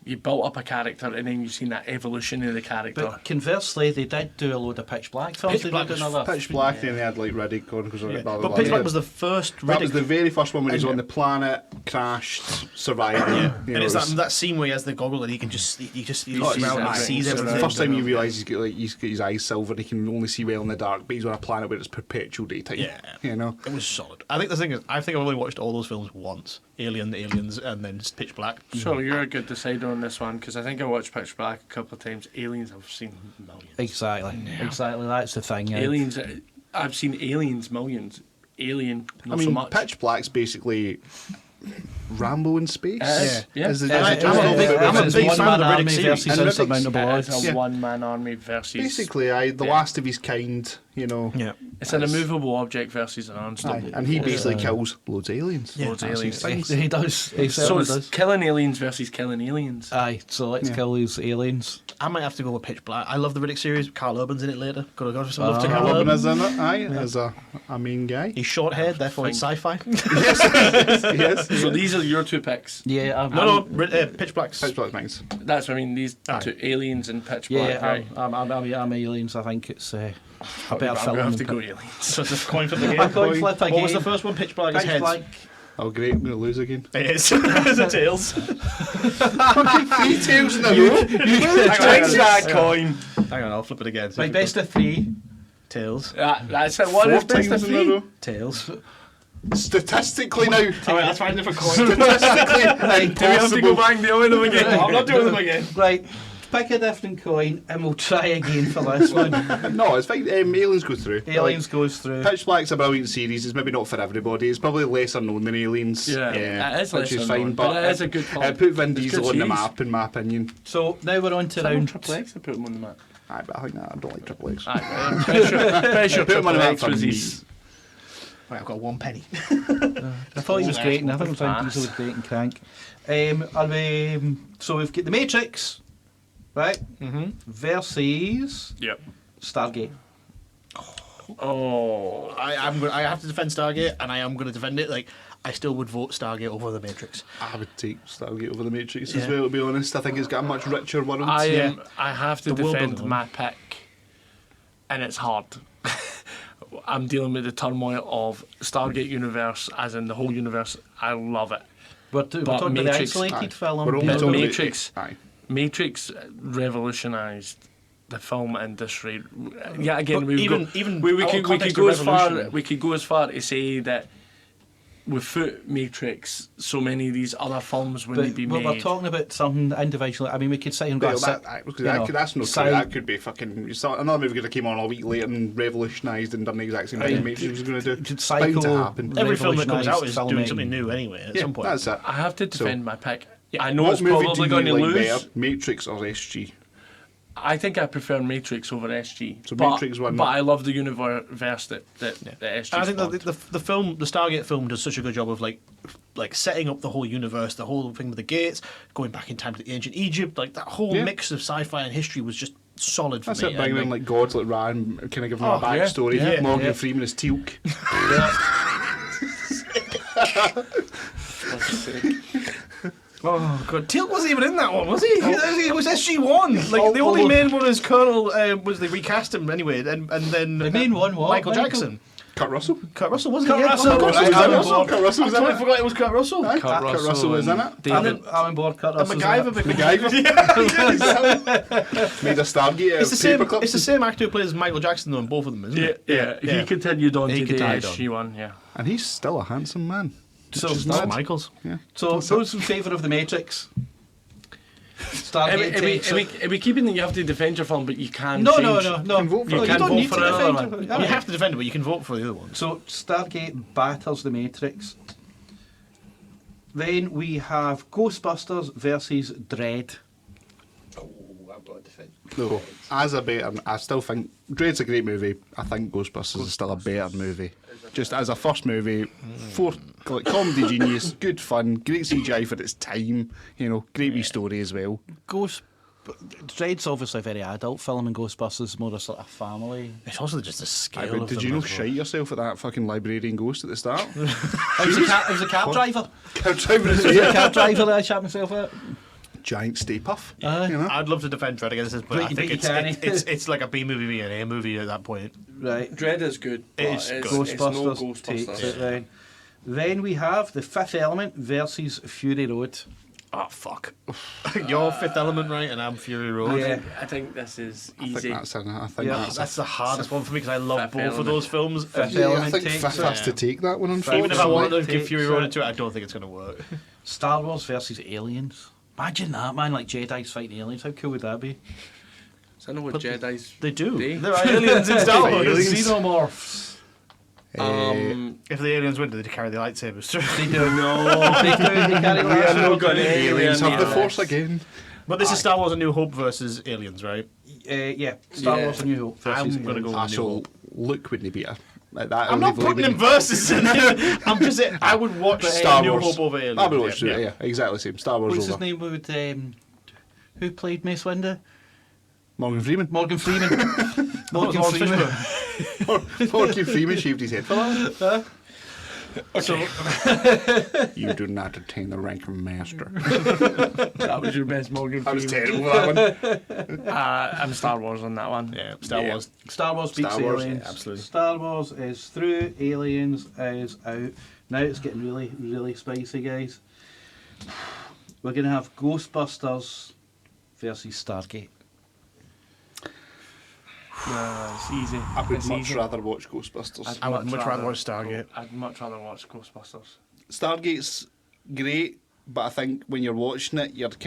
you built up a character and then you've seen that evolution of the character. But conversely, they did do a load of Pitch Black films. Pitch They Black did was another. Pitch Black, then they had like Riddick on because Yeah. blah, blah, But blah. Pitch They Black had- was the first That was Riddick. the very first one when he's And- on the planet, crashed, survived. Yeah. You And know, it's it was- that scene where he has the goggle and he can just he Oh, looks it's around and nice. sees It's everything. the first time you realise he's got his eyes silver, he can only see well in the dark, but he's on a planet where it's perpetual daytime. Yeah. You know? It was solid. I think the thing is, I think I've only watched all those films once. Aliens, and then Pitch Black. So you're a good decider on this one because I think I watched Pitch Black a couple of times. Aliens I've seen millions. Exactly. Exactly. That's the thing. Yeah. Aliens, I've seen Aliens millions. Alien, not I mean, so much. Pitch Black's basically Rambo in space. Yeah. Is the- I'm is the a general big, bit I'm of a it. big fan fan of of the Army Riddick series. versus And Insurmountable It's Odds. a Yeah. one-man army versus... Basically, the Yeah. last of his kind, you know. Yeah. It's an immovable object versus an Aye, unstoppable. and he basically Yeah. kills loads of aliens. Loads of That's aliens. his He, thing. he does. He So certainly it's does. killing aliens versus killing aliens. Aye, so let's Yeah. kill these aliens. I might have to go with Pitch Black. I love the Riddick series. Carl Urban's in it later. Gotta go for some love to Carl Carl Urban Urban. is in it, aye, as a main guy. He's short haired, therefore it's sci-fi. Yes. So these are your two picks. Yeah, I'm, No, Pitch Black's. Pitch Black nice. That's what I mean. These Aye. two aliens and Pitch Black. Yeah, right? I'm aliens. I think it's a better I'm film. gonna have to than go aliens. So it's a coin flip again. I'm going to flip What was again. the first one? Pitch Black. Pitch His heads. Black. Oh great, I'm going to lose again. It is. It's a tails. 3 tails in a row. Change that coin. Hang on, I'll flip it again. My best of 3. Tails. That's it. One 4 is best of times in a three. row. Tails. Statistically now. Alright, let's find a different coin. Statistically Do we have to go impossible. back the other one again? I'm not doing them again. Right, pick a different coin and we'll try again for this one. No, it's fine. Aliens go through. Aliens goes through. Pitch Black's a brilliant series. It's maybe not for everybody. It's probably lesser known than Aliens. Yeah, it is which lesser is fine. known, But but it is a good film. It put Vin It's Diesel good on the cheese. map, in my opinion. So now we're on to Someone round. Triple X to put him on the map. Aye, but I think that I don't like Triple X. Aye, pressure Put him on Triple the map X for was me. his. Right, I've got 1 penny. I thought he was great, and I think Vin Diesel was great and Crank. So we've got The Matrix, right? Versus Yep. Stargate. Oh. I have to defend Stargate, and I am going to defend it. Like, I still would vote Stargate over The Matrix. I would take Stargate over the Matrix Yeah. as well, to be honest. I think it's got a much richer world. I have to The world defend building. my pick, and it's hard. I'm dealing with the turmoil of Stargate universe, as in the whole universe. I love it. We're But talking about the Matrix- isolated Aye. film. We're only yeah. talking about- Matrix. Aye. Matrix revolutionised the film industry. Yeah, again, But we even could out go of as context far. of revolution. We could go as far to say that without Matrix, so many of these other films wouldn't be made. We're talking about something individual. I mean, we could say and go. That's no true. That could be fucking. Another movie could have came on a week later and revolutionised and done the exact same thing Matrix was going to do. It's bound to happen. Every film that comes out is doing something new anyway. At some point, that's it. I have to defend my pick. Yeah. I know it's probably going to lose. Better, Matrix or SG? I think I prefer Matrix over SG. So Matrix won. But I love the universe that SG. I think the film, the Stargate film, does such a good job of like setting up the whole universe, the whole thing with the gates, going back in time to the ancient Egypt, like that whole mix of sci-fi and history was just solid for me. That's it, bringing in like gods like Ra and kind of giving them a backstory. Yeah. Morgan Freeman is Teal'c. Oh god, Teal'c wasn't even in that one, was he? He was SG-1. Like the only main one is Colonel. Was they recast him anyway? And then the main one was Michael Jackson. Kurt Russell. Kurt Russell wasn't Kurt it? Russell. Oh my God, Kurt Russell was I in totally it. forgot it was Kurt Russell. Kurt Russell was in it. David. I'm on board. Kurt Russell. MacGyver. Made a Stargate. It's the same actor who plays Michael Jackson though in both of them, isn't it? Yeah. He continued on He to the continued on. SG-1, yeah. And he's still a handsome man. So Which is Not mad. Michael's. Yeah. So those in favour of the Matrix. Stargate takes it. It'd be keeping that you have to defend your film, but you can No. change. You can vote for You it. don't vote need for to another defend one. it. You have to defend it, but you can vote for the other one. So Stargate batters the Matrix. Then we have Ghostbusters versus Dread. Oh, I've got to defend. No, I still think Dread's a great movie. I think Ghostbusters is still a better movie. Just as a first movie, comedy genius, good fun, great CGI for its time. Great wee story as well. Dread's obviously a very adult film, and Ghostbusters is more a sort of family. It's also just the scale of Did them you as well. shite yourself at that fucking librarian ghost at the start? It was a cab driver. Cab driver is It was a cab driver that I shot myself at. giant Stay Puff. I'd love to defend Dread against this, but I But think you can't. it's like a B movie and an A movie at that point. Right. Dread is good. It's but good. It's no Ghostbusters takes it then. Then we have The Fifth Element versus Fury Road. Oh fuck! You're Fifth Element, right? And I'm Fury Road. Yeah. I think this is I think easy. that's That's the hardest one for me because I love Fifth both of Element. those films. Fifth I Element think takes Fifth it. has to take that one, Even unfortunately. if I wanted to Takes give Fury Road it. into it, I don't think it's going to work. Star Wars versus Aliens. Imagine that, man, like Jedi's fighting aliens. How cool would that be? So I know what Jedi's They do. do. There are aliens in Star Wars. Aliens. Xenomorphs. If the aliens win, do they carry the lightsabers through? They do. No, they do. They carry We are not gonna Aliens have the Aliens. Force again. But this is Star Wars: A New Hope versus Aliens, right? Yeah, Star Yeah. Wars: A New Hope versus I'm gonna go Aliens. with New So Hope. Luke wouldn't be like that. I'm not putting in verses in it. I'm just saying I would watch Star New Wars. Hope over Aliens. I would watch it. Yeah, exactly the same. Star Wars What's his over. name? Who played Mace Windu? Morgan Freeman. Morgan Freeman. Morgan Lawrence Freeman. Morgan Freeman shaved his head for that. You do not attain the rank of master. That was your best Morgan That was Freeman. terrible, that one. I'm Star Wars on that one. Yeah, Star Yeah. Wars. Star Wars beats Star Wars, Aliens. yeah, absolutely. Star Wars is through. Aliens is out. Now it's getting really, really spicy, guys. We're going to have Ghostbusters versus Stargate. It's easy. I would It's much easy. rather watch Ghostbusters. I would much rather watch Stargate. I'd much rather watch Ghostbusters. Stargate's great, but I think when you're watching it, you have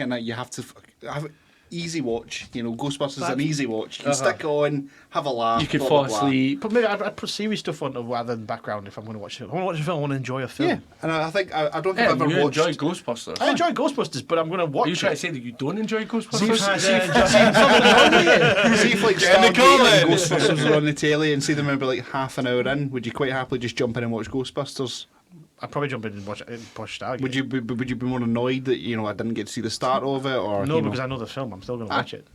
to have easy watch. Ghostbusters is an easy watch. You can stick on, have a laugh. You could blah, fall blah, blah. asleep. But maybe I'd put series stuff on rather than background if I'm going to watch it. I want to watch a film. I want to enjoy a film. Yeah, and I think I don't think Yeah, I've ever you watched. enjoy Ghostbusters. I enjoy Ghostbusters, but I'm going to watch Are you trying it. to say that you don't enjoy See Ghostbusters? if like Get in the Stargate and comments. Ghostbusters are on the telly and see them maybe like half an hour in, would you quite happily just jump in and watch Ghostbusters? I'd probably jump in and watch Stargate. Would you be more annoyed that I didn't get to see the start of it, or No, because I know the film. I'm still going to watch it.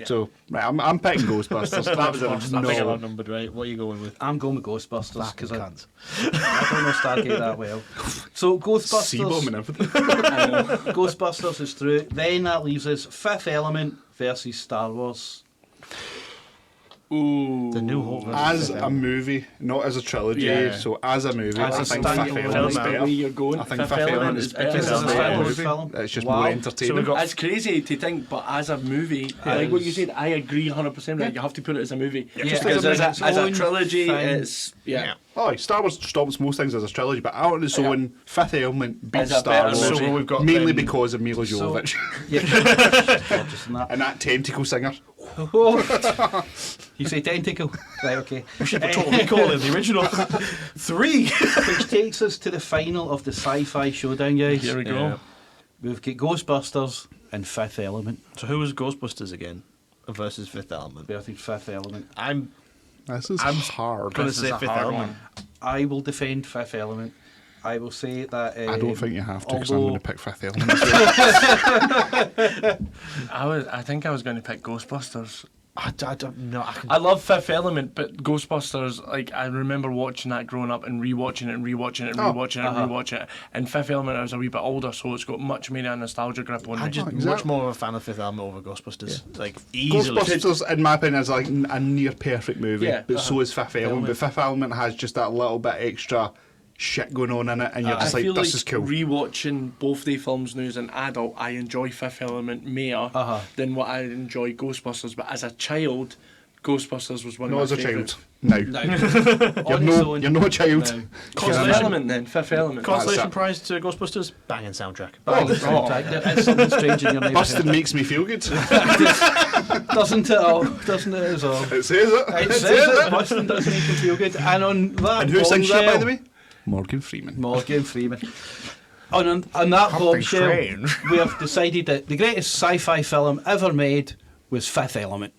So right, I'm picking Ghostbusters. That was I think I'm no. outnumbered, right? What are you going with? I'm going with Ghostbusters because I Cunts. don't know Stargate that well. So C-bomb and Ghostbusters, everything. Ghostbusters is through. Then that leaves us Fifth Element versus Star Wars. Ooh. The New Hope. As a movie, not as a trilogy. Yeah. So as a movie, As I a think standalone Fifth film, Element is man. better. Where you're going. I think Fifth Fifth Element is better This is a as a standalone movie. film. It's just Wow. more So entertaining. we've got It's crazy to think, but as a movie, like what you said, I agree 100%. Right? You have to put it as a movie. Yeah. Just because It's as a own trilogy, thing. it's yeah. Oh, Star Wars stomps most things as a trilogy, but on its own, Fifth Element beats Is a Star better Wars. movie. So we've got mainly then- because of Mila Jovovich Gorgeous in that. and that tentacle singer. You say tentacle, right? Okay. We should have Total Recall in the original. 3. Which takes us to the final of the sci-fi showdown, guys. Here we go. Yeah. We've got Ghostbusters and Fifth Element. So who was Ghostbusters again versus Fifth Element? I think Fifth Element. I'm This is I'm hard. going to This is say a Fifth hard Element. I will defend Fifth Element. I will say that. I don't think you have to, because I'm although- going to pick Fifth Element. As well. I think I was going to pick Ghostbusters. I don't know. I love Fifth Element, but Ghostbusters, like, I remember watching that growing up and rewatching it and rewatching it and rewatching it and rewatching it. And Fifth Element, I was a wee bit older, so it's got much more of a nostalgia grip on I'm me. just exactly. much more of a fan of Fifth Element over Ghostbusters. Like, easily. Ghostbusters, in my opinion, is like a near perfect movie, Yeah, but so is Fifth Element. But Fifth Element has just that little bit extra shit going on in it, and you're I just like, feel this like is cool. rewatching both the films now as an adult, I enjoy Fifth Element more than what I enjoy Ghostbusters. But as a child, Ghostbusters was one Not of as my a favourites. child. No. On You're its no, own. you're no child. No. Fifth Element then, Fifth Element. Consolation That's it. prize to Ghostbusters? Banging soundtrack. It's something strange in your neighbourhood. Busted makes me feel good. Doesn't it all? Doesn't it as all? It says it. It says it. Busting doesn't make you feel good. And on that And who sings that, by bombshell- the way? Morgan Freeman. Morgan Freeman. On that bombshell, strange. we have decided that the greatest sci-fi film ever made was Fifth Element.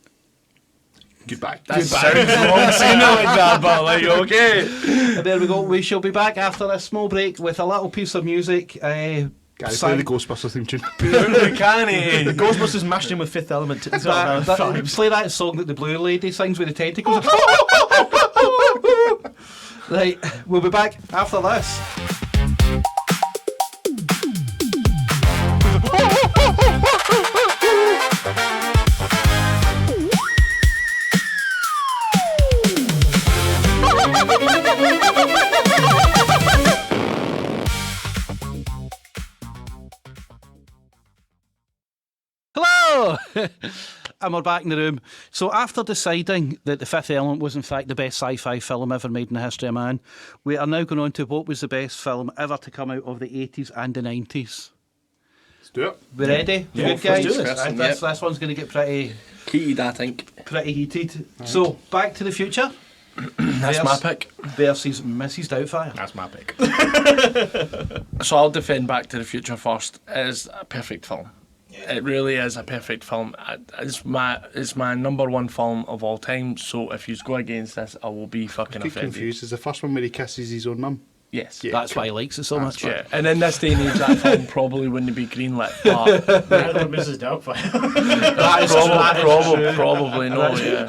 Goodbye. That sounds wrong saying it like that, but like, okay. And there we go. We shall be back after this small break with a little piece of music. Guys, play the Ghostbusters theme tune. Uncanny. Ghostbusters mashed in with Fifth Element. Play that song that the blue lady sings with the tentacles. Right, we'll be back after this. Hello! And we're back in the room. So after deciding that The Fifth Element was in fact the best sci-fi film ever made in the history of man, we are now going on to what was the best film ever to come out of the 80s and the 90s. Let's do it. We ready? Yeah, Good, guys? let's do this. Right, this one's going to get pretty Heated, I think. heated. So, Back to the Future That's my pick. versus Mrs. Doubtfire. That's my pick. So I'll defend Back to the Future first. It is a perfect film. It really is a perfect film. It's my number one film of all time. So if you go against this, I will be fucking Get offended. confused. Is the first one where he kisses his own mum? Yes. Yeah. That's why he likes it so much. Yeah, and in this day and age, that film probably wouldn't be greenlit. But Mrs. Doubtfire. That is probably not. Yeah.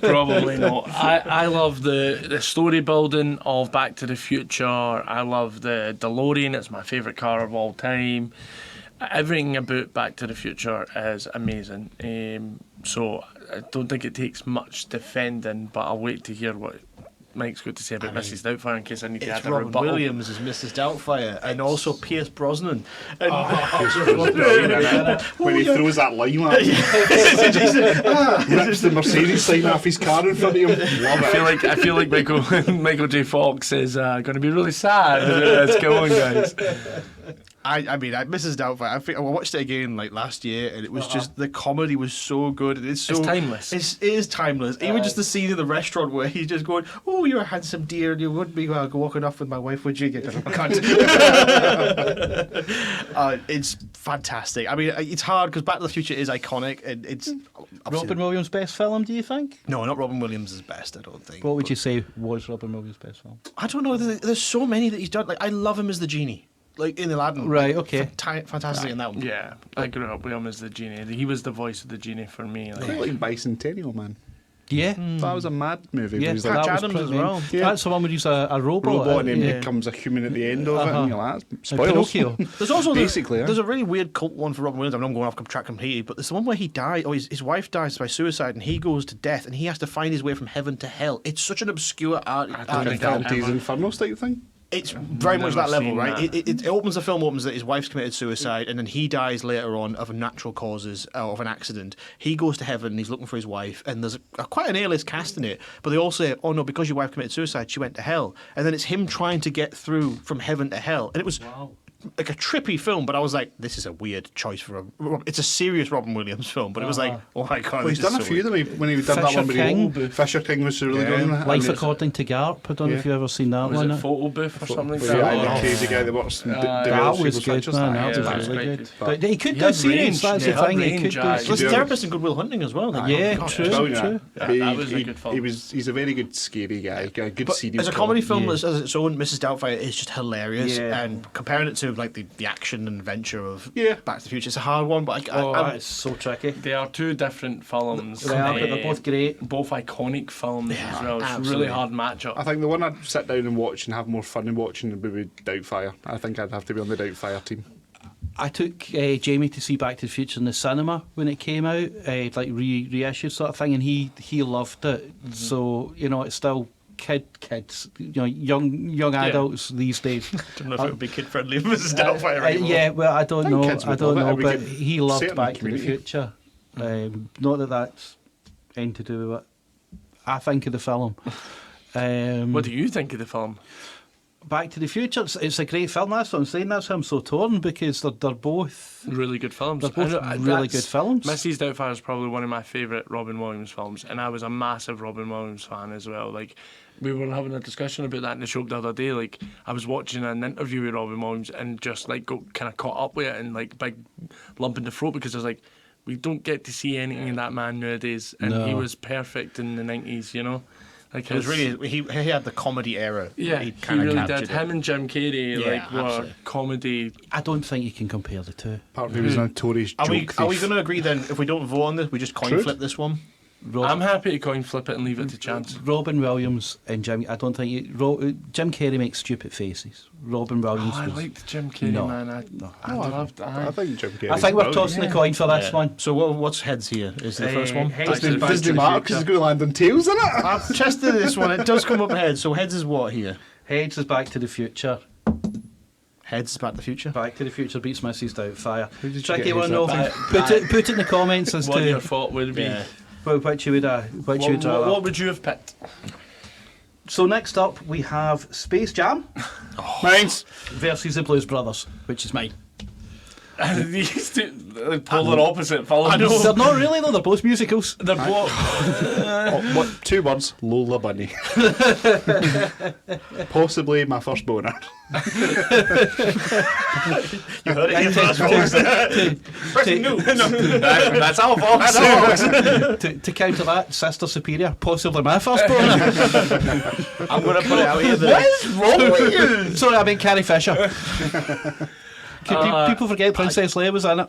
Probably not. I love the story building of Back to the Future. I love the DeLorean. It's my favourite car of all time. Everything about Back to the Future is amazing. So I don't think it takes much defending, but I'll wait to hear what Mike's got to say about Mrs. Doubtfire in case I need to It's add a Robin rebuttal. Williams as Mrs. Doubtfire, and also Pierce Brosnan. And When he throws that line at him, rips the Mercedes sign off his car in front of him. Love it. I feel like Michael J. Fox is going to be really sad. It's going, guys. I mean, Mrs. Doubtfire. I think I watched it again like last year, and it was just the comedy was so good. It's so timeless. It is timeless. Even just the scene in the restaurant where he's just going, "Oh, you're a handsome dear, and you wouldn't be walking off with my wife, would you?" It's fantastic. I mean, it's hard because Back to the Future is iconic, and it's Robin Williams' best film, do you think? No, not Robin Williams' best. I don't think. What would you say was Robin Williams' best film? I don't know. There's so many that he's done. Like I love him as the genie. Like in Aladdin. Right, okay. Fantastic in that one. Yeah, I grew up with him as the genie. He was the voice of the genie for me. I quite like Bicentennial Man. Yeah. That was a mad movie. Yeah, Where he's that like Patch was Adams as pretty- well. Yeah. That's the one where he's a robot. robot and then yeah. becomes a human at the end of it. And you're like, that's Like spoilers. Pinocchio. There's also Basically, there's a really weird cult one for Robin Williams. I know I'm going off track completely, but there's the one where he dies, or his wife dies by suicide, and he goes to death, and he has to find his way from heaven to hell. It's such an obscure art. don't think Dante's ever- Inferno type thing. It's very much that level, seen right? that. It opens, the film opens that his wife's committed suicide, and then he dies later on of natural causes, of an accident. He goes to heaven, and he's looking for his wife, and there's quite an A-list cast in it, but they all say, oh no, because your wife committed suicide, she went to hell. And then it's him trying to get through from heaven to hell. And it was like a trippy film, but I was like, this is a weird choice for it's a serious Robin Williams film, but it was like, oh my god, Well, he's done a few of them when he did that Fisher one with King. Fisher King was really good. Wasn't it? Life According to Garp. I don't know if you've ever seen that Was one. it Photo Booth or something like Yeah, that? the crazy guy that works. That was good, man. That was really good. But he could He do had series. range. That's He the had thing. He range, could aye. do. Was Yeah. a therapist in Good Will Hunting as well. Yeah, God, true. Brilliant. That was a good film. He's a very good scary guy. A good But serial as a killer. comedy film, Yeah. as its own, Mrs. Doubtfire is just hilarious. Yeah. And comparing it to like the action and adventure of Yeah. Back to the Future, it's a hard one. But Oh, I it's so tricky. They are two different films. They are, but they're both great. Both iconic films as well. It's a absolutely. really hard matchup. I think the one I'd sit down and watch and have more fun in watching would be Doubtfire. I think I'd have to be on the Doubtfire team. I took Jamie to see Back to the Future in the cinema when it came out, like reissued sort of thing, and he loved it. So it's still kids, young adults these days. I don't know if it would be kid friendly, Mrs. Doubtfire anymore. Yeah, well, I don't I think know. kids I would don't love it. know, We but could he loved say it in Back the to the community. Future. Not that that's anything to do with what I think of the film. What do you think of the film? Back to the Future, it's a great film. That's what I'm saying. That's why I'm so torn, because they're both Really good films. They're both I know, really that's- good films. Mrs. Doubtfire is probably one of my favourite Robin Williams films, and I was a massive Robin Williams fan as well. Like, we were having a discussion about that in the show the other day. Like, I was watching an interview with Robin Williams and just like got kind of caught up with it and like big lump in the throat, because I was like, we don't get to see anything in that man nowadays, and he No. was perfect in the 90s, you know. Like, It was really he had the comedy era. yeah, he he kind of really captured did. it. Him and Jim Carrey Yeah, like were absolutely. comedy. I don't think you can compare the two. Apart from he was a notorious joke Are we thief. going to agree then? If we don't vote on this, we just coin True. flip this one. I'm happy to coin flip it and leave it to chance. Robin Williams and Jim. I don't think Jim Carrey makes stupid faces. Robin Williams. Oh, I was, liked Jim Carrey, No. man. I loved. I think Jim Carrey. I think we're tossing the coin for this Yeah. one. So what's heads here? Is the first one? Heads Doesn't is Back to the matter because Future. he's going to land on tails, isn't it? I've tested this one. It does come up heads. So heads is what here? Heads is Back to the Future. Heads is Back to the Future. Back to the Future beats Mrs. Doubtfire. did you Tricky get one, heads though. up? Put it in the comments as What your to thought would be? Yeah. which you would What, rather. what would you have picked? So next up we have Space Jam Mine's. versus the Blues Brothers, which is mine. These two polar opposite films. They're not really though. They're both musicals. They're both. Oh, what, 2 words, Lola Bunny. Possibly my first boner. You heard it here first. Breaking news. That's our fault. To counter that, Sister Superior, possibly my first boner. I'm going to put it out here. What is wrong with you? Sorry, I mean Carrie Fisher. People forget Princess Leia was in it.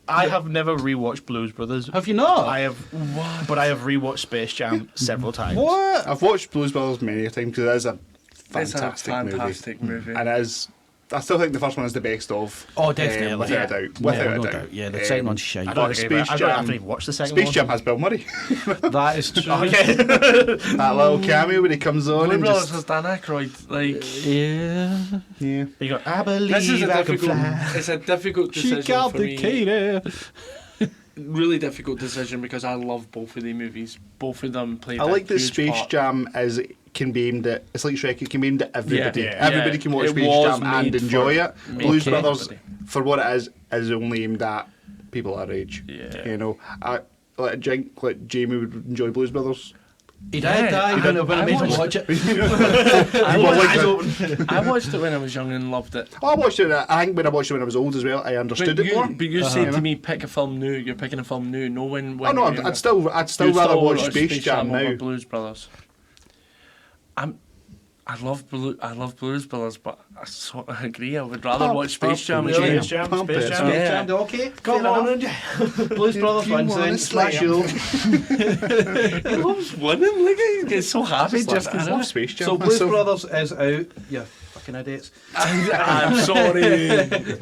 I have never rewatched Blues Brothers. Have you not? I have, but I have rewatched Space Jam several times. What? I've watched Blues Brothers many a time because it is a It's a fantastic, fantastic movie. And it is. I still think the first one is the best of. Oh, definitely. Without a doubt. Without no a doubt. Yeah, the second one's shite. I don't, But think Space I don't Jam- even watch the second Space one. Jam has Bill Murray. That is true. That little cameo when he comes on Blue and Brothers just. has Dan Aykroyd. Like, Yeah. Yeah. You go, I believe this is a I can difficult. fly. It's a difficult She decision got for the me. Katie. Really difficult decision because I love both of the movies. Both of them played. I like that that huge Space part. Jam is can be aimed at. It's like Shrek. It can be aimed at everybody. Yeah, Everybody yeah. can watch It Space was Jam and made enjoy for- it. made Blues for Brothers, everybody. for what it is only aimed at people our age. Yeah. You know, like Jamie would enjoy Blues Brothers. He did, Yeah, when I made him watched- watch it. I watched it when I was young and loved it. I watched it. I think when I watched it when I was old as well, I understood But it more. you said to me, pick a film new. You're picking a film new. No one. Oh no, I'd still rather watch Space Jam over now. Blues Brothers. I love Blues Brothers, but I sort of agree. I would rather watch Space Jam. really? again. Space Jam, Pump Space it. Jam. Yeah. Jammed, okay. Come fair on, enough. Blues Brothers wins then. Smash you. He loves winning. Like he gets so happy just I because. love Space Jam. So Blues So- Brothers is out. Yeah, fucking idiots. I'm sorry.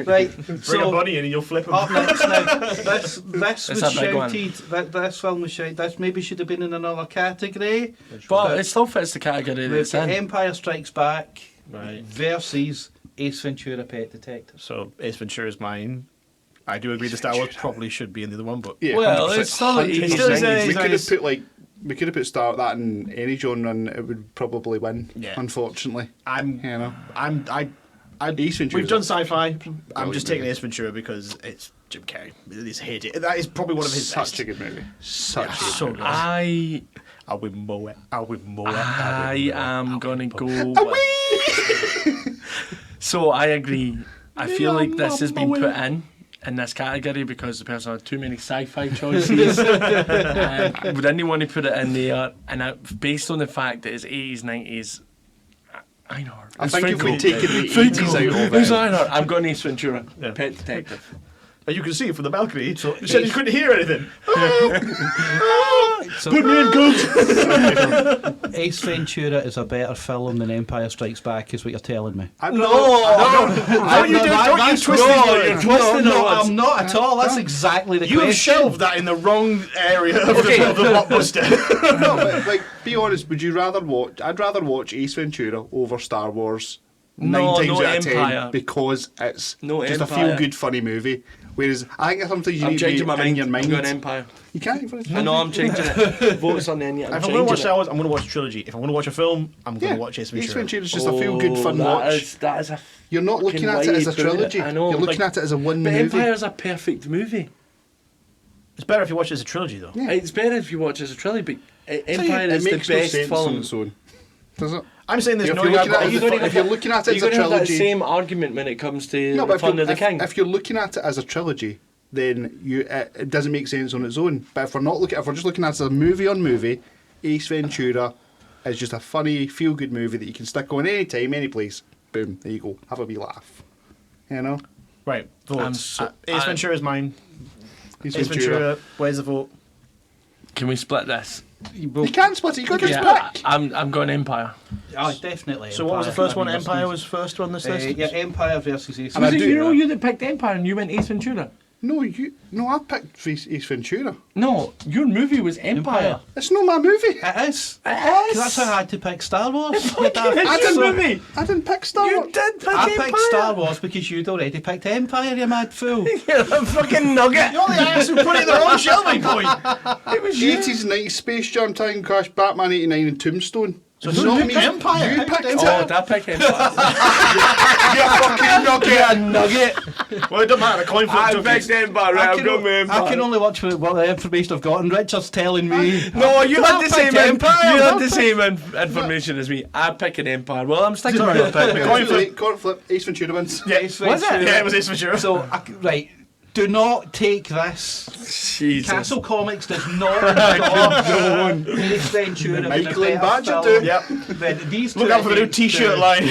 Right. Bring a So bunny in and you'll flip him. up next now. This was It's a big one. shouted. This film was shouted. This maybe should have been in another category. But it still fits the category that We've it's got in. Empire Strikes Back Right. versus Ace Ventura: Pet Detective. So Ace Ventura is mine. I do agree the Star Wars probably should be in the other one, but Yeah, Well, 100%. it's still like 100%. 80s, still is, 90s. We could have 90s. put that in any genre and it would probably win. Yeah. Unfortunately, I'm you know. Ace Ventura. We've done sci-fi. I'm Brilliant just taking movie. Ace Ventura because it's Jim Carrey. It's hate it. That is probably one of his Such best. a good movie. Such a good So movie. good. I I'll win more. I am gonna go. So I agree. I feel like this has been put in this category because the person had too many sci-fi choices. Would anyone who put it in there? And based on the fact that it's 80s, 90s, I know. I think if we'd taken the 80s out of Who's it, I know? I'm going Ace Ventura, Yeah. Pet Detective. And you can see it from the balcony. So you said you couldn't hear anything. So, Put me in good. Ace Ventura is a better film than Empire Strikes Back, is what you're telling me. I'm No, not- don't you That's twist no, these words. you're twisting No, it. I'm not at all. That's exactly the You have question. shelved that in the wrong area of the blockbuster. No, but like, be honest. Would you rather watch? I'd rather watch Ace Ventura over Star Wars. No, 9 times no out of 10 Empire. because it's No just Empire. a feel-good, funny movie. Whereas I think sometimes you I'm need to be changing my in mind. your I'm mind. going Empire. You can't even. I know I'm changing it. Votes on the end. If I'm going to watch Star Wars, I'm going to watch a trilogy. If I'm going to watch a film, I'm going to watch Ace Ventura. Ace Ventura's just a feel-good, fun watch. That is a You're not looking at it way as a to put it. trilogy. I know. You're looking at it as a one But movie. Empire's a perfect movie. It's better if you watch it as a trilogy, though. Yeah. It's better if you watch it as a trilogy, but Empire it is the makes no best sense on film. its own, does it? I'm saying there's If no you're looking at it you as gonna a- have if you're that- looking at Are it you as a going to have that trilogy, same argument when it comes to no, but if, Return of the if, King? if you're looking at it as a trilogy, then it doesn't make sense on its own. But if we're just looking at it as a movie on movie, Ace Ventura is just a funny, feel-good movie that you can stick on any time, any place. Boom, there you go. Have a wee laugh. You know, Right, votes. Ace I- Ventura is mine. Ace Ace Ventura, where's the vote? Can we split this? You can't split it. You got to Yeah, pick. I'm going Empire. Oh, definitely. So what was the Empire. first one? I mean, Empire there's- was first on this list? Yeah, Empire versus Ace And I Was it Ventura. you that picked Empire and you went Ace Ventura? No, I picked Ace Ventura. No, your movie was Empire. It's not my movie. It is. It is. That's how I had to pick Star Wars. It's your So- movie. I didn't pick Star You Wars. did pick I Empire. picked Star Wars because you'd already picked Empire, you mad fool. You're a fucking nugget. You're the ass who put it in the wrong shelving point. It was you. 80s and 90s, Space Jam, Time Crash, Batman 89 and Tombstone. So It's who not picked me. Empire? You picked it. Oh, did I pick Empire? You fucking nugget. Nugget. Well, it doesn't matter. The coin flip I took picked it. Empire. Right, I've got my I Empire. can only watch what the information I've got, and Richard's telling me. No, you I had the picked same Empire. You had the same information as me. I pick an Empire. Well, I'm sticking with my pick. Coin flip. Coin flip. Ace Ventura wins. Yeah, Ace Was it? Ventura. Yeah, it was Ace Ventura. So, right, do not take this. Jesus. Castle Comics does not endorse Ace Ventura. being a Michael and better Badger film do. Yep. than these Look two out for the new against, T-shirt line.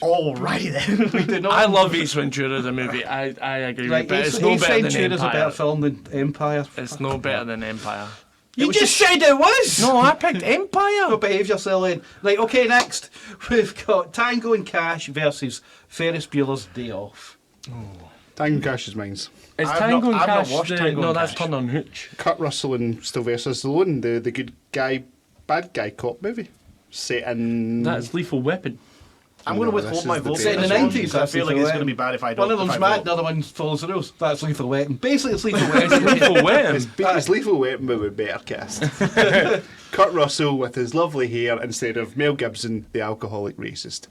Alrighty then. We do not. I love Ace Ventura as a movie. I agree Right, with you, but Ace, it's no Ace better than Ventura is a better Empire. film than Empire. It's no better than Empire. You just said it was. No, I picked Empire. Go behave yourself then. Right, okay, next we've got Tango and Cash versus Ferris Bueller's Day Off. Time Crash is mine's. Is I've Tango not- and I've not Cash watched the- Tango No, and that's Cash. Turn on Hooch. Kurt Russell and Sylvester Stallone, the good guy, bad guy cop movie. Set in. That's Lethal Weapon. I'm going to No, withhold this my is the vote. best. Set in the for this one, 90s, because I that's feel like Lethal it's going to Weapon. be bad if I don't. One of them's if I mad, vote. the other one follows the rules. That's Lethal Weapon. Basically, it's Lethal Weapon. Lethal Weapon. It's Lethal Weapon, but with better cast. Kurt Russell with his lovely hair instead of Mel Gibson, the alcoholic racist.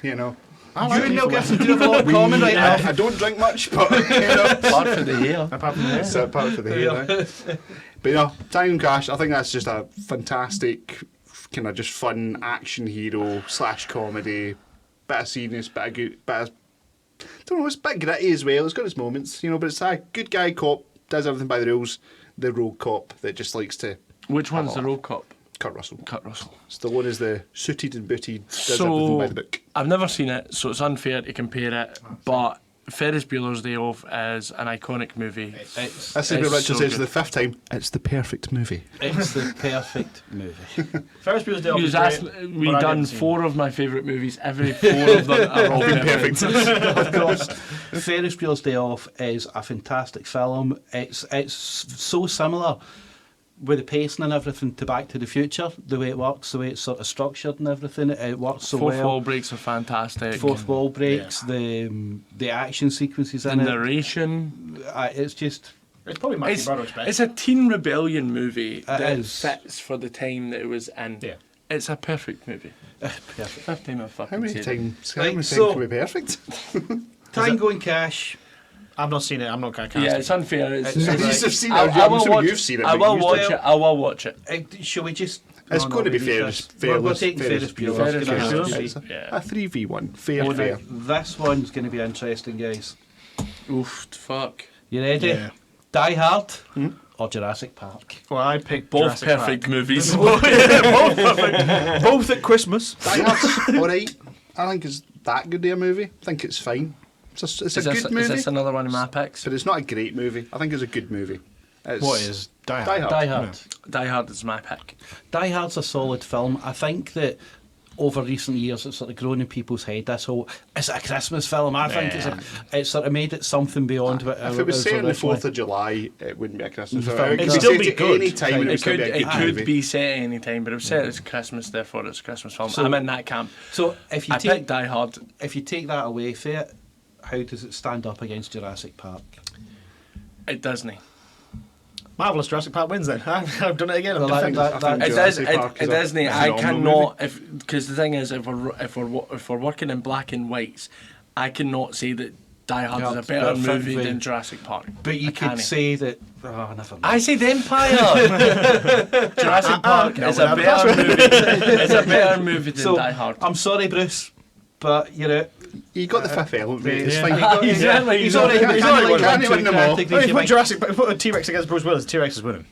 You know. You and Mel Gibson do have a lot in common right now. I don't drink much, but you know. Apart from the hair. Apart from this. It's part for the hair. But you know, Time Crash, I think that's just a fantastic, kind of just fun action hero / comedy. Bit of serious, bit of good, bit of, don't know, it's a bit gritty as well. It's got its moments, you know, but it's a good guy cop, does everything by the rules. The rogue cop that just likes to. Which one's the road cop? Kurt Russell. Kurt Russell. Stallone is the suited and booted, does So- everything by the book. I've never seen it, so it's unfair to compare it. But Ferris Bueller's Day Off is an iconic movie. It's This is what It's Richard so says for good. the 5th time. It's the perfect movie. the perfect movie. Ferris Bueller's Day Off You is asked, great, we but I done didn't see it. 4 of my favourite movies. Every 4 of them are all been perfect. Of course, Ferris Bueller's Day Off is a fantastic film. It's so similar with the pacing and everything to Back to the Future, the way it works, the way it's sort of structured and everything, it works so Fourth well. wall breaks are fantastic. Fourth wall breaks, the action sequences The in narration. it's just... It's probably Matthew Broderick's best. It's a teen rebellion movie that is. fits for the time that it was in. Yeah. It's a perfect movie. perfect. Fifth time I've How fucking many said it. times? How Right, many so- times can be perfect? Tango and Cash. I've not seen it. I'm not going to cast Yeah, it. it's unfair. It's, It's- You right. have seen it. I I'm will assuming watch you've it. seen it. I but will you watch still- it. I will watch it. Shall we just... It's going to be we fair. need this. We're taking Ferris Bueller. Ferris It's gonna Bueller. have to be. It's Yeah. a 3v1. Fair, Right, fair. this one's going to be interesting, guys. Oof, fuck. You ready? Yeah. Die Hard or Jurassic Park? Well, I picked Both Jurassic perfect Park. movies. Both perfect. Both at Christmas. Die Hard's alright. I think it's that good a movie. I think it's fine. It's a good Is movie, this another one of my picks? but it's not a great movie. I think it's a good movie. It's What is Die Hard? Die Hard. Die Hard. Die Hard is my pick. Die Hard's a solid film. I think that over recent years it's sort of grown in people's head. This whole, is it a Christmas film? I think it's sort of made it something beyond what If it was set on the originally. 4th of July, it wouldn't be a Christmas film. It'd It could still set be at good. any time and it would still be a good It could movie. be set at any time, but if set it's Christmas, therefore it's a Christmas film. So- I'm in that camp. So if you I take picked Die Hard. if you take that away for it, how does it stand up against Jurassic Park? It Disney. Marvelous Jurassic Park wins then. I've done it again. I'm Well, that- defending. that- I think It Jurassic does. Park It is a Disney. I phenomenal cannot. Because the thing is, if we're working in black and whites, I cannot say that Die Hard is a better movie than Jurassic Park. But you I could can't. say that. Oh, never mind. I say the Empire. Jurassic Park is a no, better movie. It's a better movie than So Die Hard. I'm sorry, Bruce, but you're out. You got the fifth element, mate. It's Yeah. fine. Exactly. He's already Can't win them all. categories. If you You put might- Jurassic, put a T-Rex against Bruce Willis, T-Rex is winning.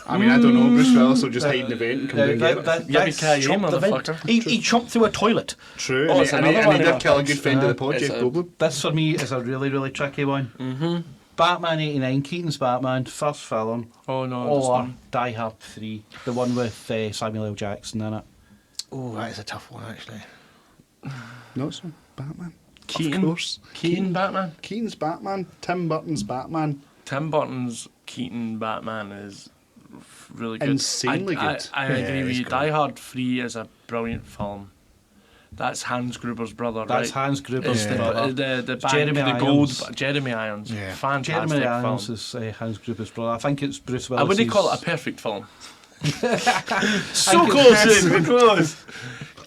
I mean, I don't know. Bruce Willis will just hide in the vent and come down and get it. Yippee-ki-yay, chomped the vent. motherfucker. He chomped through a toilet. True. Oh, and it's he another one of did my kill a picks. good friend of the pod, It's Jeff a- Goldblum. This for me is a really, really tricky one. Mm-hmm. Batman '89, Keaton's Batman, first film, Oh no. this or one. Die Hard 3, the one with Samuel L. Jackson in it. Oh, that is a tough one actually. No, it's not Batman. Keaton. Of course. Keaton Batman. Keaton's Batman. Tim Burton's Batman. Tim Burton's Keaton Batman is really good. Insanely good. I Yeah, agree with he's you. good. Die Hard 3 is a brilliant film. That's Hans Gruber's brother, That's right? Hans Gruber's It's brother. the bank, Jeremy the gold, Irons. Jeremy Irons. Yeah. Fantastic Jeremy film. Irons is Hans Gruber's brother. I think it's Bruce Willis. I wouldn't call it a perfect film. So close, so close.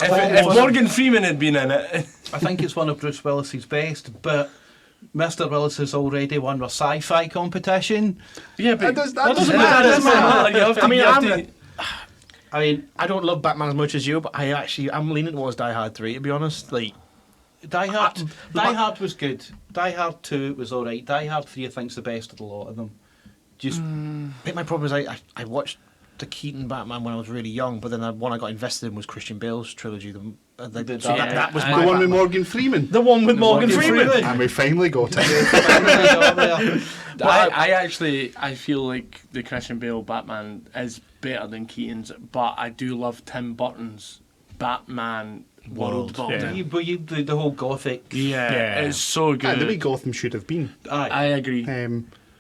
If Morgan Freeman had been in it, I think it's one of Bruce Willis's best, but Mr. Willis has already won a sci-fi competition. yeah, but That doesn't that matter, doesn't matter. You have to, I mean, you have I'm- to- I mean, I don't love Batman as much as you, but I'm leaning towards Die Hard 3 to be honest. Like, Die Hard was good. Die Hard 2 was alright. Die Hard 3 I think's the best of the lot of them. Just I think my problem is I watched the Keaton Batman when I was really young, but then the one I got invested in was Christian Bale's trilogy. So that was The my The one with Batman. Morgan Freeman. The one with Morgan Morgan Freeman. Freeman. And we finally got it. I actually feel like the Christian Bale Batman is better than Keaton's, but I do love Tim Burton's Batman world building. The whole gothic. Yeah, it's so And good. the way Gotham should have been. Aye. I agree.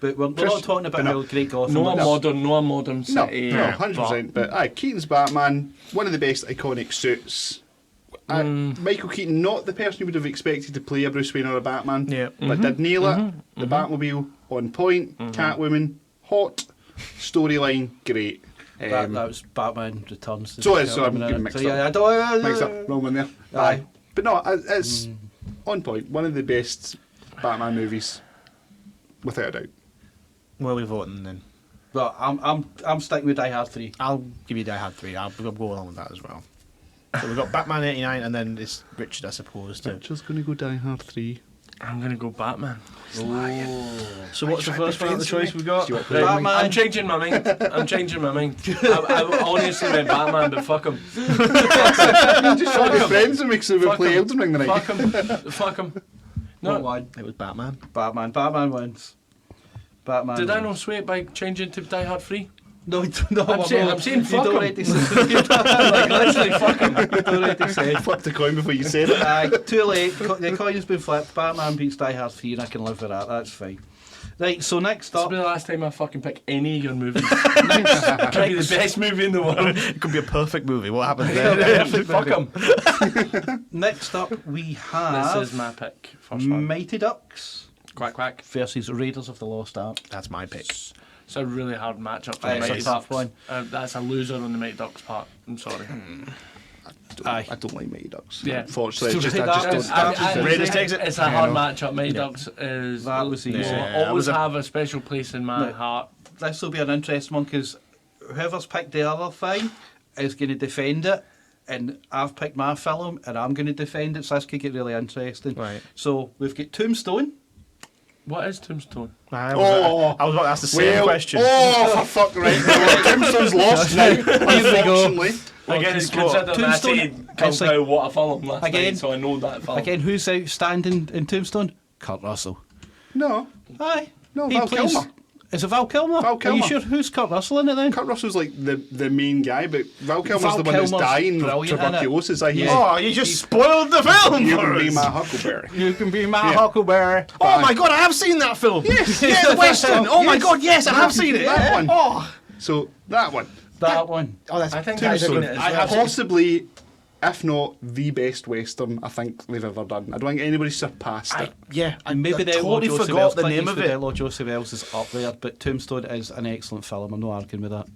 But we're not talking about how great Gotham No was. modern No, city. no, 100%. But aye, Keaton's Batman, one of the best iconic suits. Michael Keaton, not the person you would have expected to play a Bruce Wayne or a Batman, Yeah. but did nail it. The Batmobile on point, Catwoman hot, storyline great. That was Batman Returns. So I'm getting mixed up. Yeah, I don't. Mixed up, wrong one there. Aye. But no, it's on point. One of the best Batman movies, without a doubt. Where are we voting then? Well, I'm sticking with Die Hard 3. I'll give you Die Hard 3. I'll go along with that as well. So we've got Batman 89 and then it's Richard, I suppose. Just going to go Die Hard 3. I'm gonna go Batman. So what's the first one of the choice we've got? Right, Batman. I'm changing my mind. I honestly went Batman, but fuck him. Just try to be friends and make sure we Fuck play him. Elden Ring tonight. Fuck him. Fuck him. What No, one? It was Batman. Batman wins. Batman. did I not wins. sway it by changing to Die Hard 3? No, I'm saying you'd fuck 'em. already said. Like literally, fuck him. You'd already said. Flip the coin before you said it. Too late. The coin's been flipped. Batman beats Die Hard 3, and I can live with that. That's fine. Right, so next This will up... be the last time I fucking pick any of your movies. It could be the best movie in the world. It could be a perfect movie. What happens there? Fuck them. Next up, we have... This is my pick. First one. Mighty Ducks Quack quack. versus Raiders of the Lost Ark. That's my pick. It's a really hard matchup for the It's a Mighty tough Ducks. one. That's a loser on the Mighty Ducks part. I'm sorry. I don't like Mighty Ducks. Yeah. Unfortunately, So it's just, that I was- just don't. Raiders takes it. It's a hard matchup. Mighty Ducks is. That was easy. will Yeah, always that was have a special place in my heart. This will be an interesting one because whoever's picked the other thing is going to defend it, and I've picked my film and I'm going to defend it, so this could get really interesting. Right. So we've got Tombstone. What is Tombstone? I was about to ask the same question. Oh, for fuck, right. Tombstone's lost now, unfortunately. Again, Consider that I Tombstone- said it's like- Kung Pao what a film last Again- night, so I know that film. Again, who's outstanding in Tombstone? Kurt Russell. No, Aye. No, He Val plays- Kilmer. Is it Val Kilmer? Val Are Kilmer. you sure? Who's Kurt Russell in it then? Kurt Russell's like the main guy, but Val Kilmer's Val the one that's Kilmer's dying of brilliant in it. tuberculosis. Oh, you just spoiled the film You for can be us. my Huckleberry. You can be my Yeah. Huckleberry. Oh my god, I have seen that film. Yes. Yeah, the Western. Oh my Yes. god, yes, I have seen it. That one. Oh, So that one, That one. that's I think I've seen Tombstone, it as well. possibly, if not the best Western I think they've ever done. I don't think anybody's surpassed it. And maybe the Outlaw totally Joseph forgot Wells, the Clint name of Eastwood, it. Outlaw Joseph Wells is up there, but Tombstone is an excellent film. I'm not arguing with that.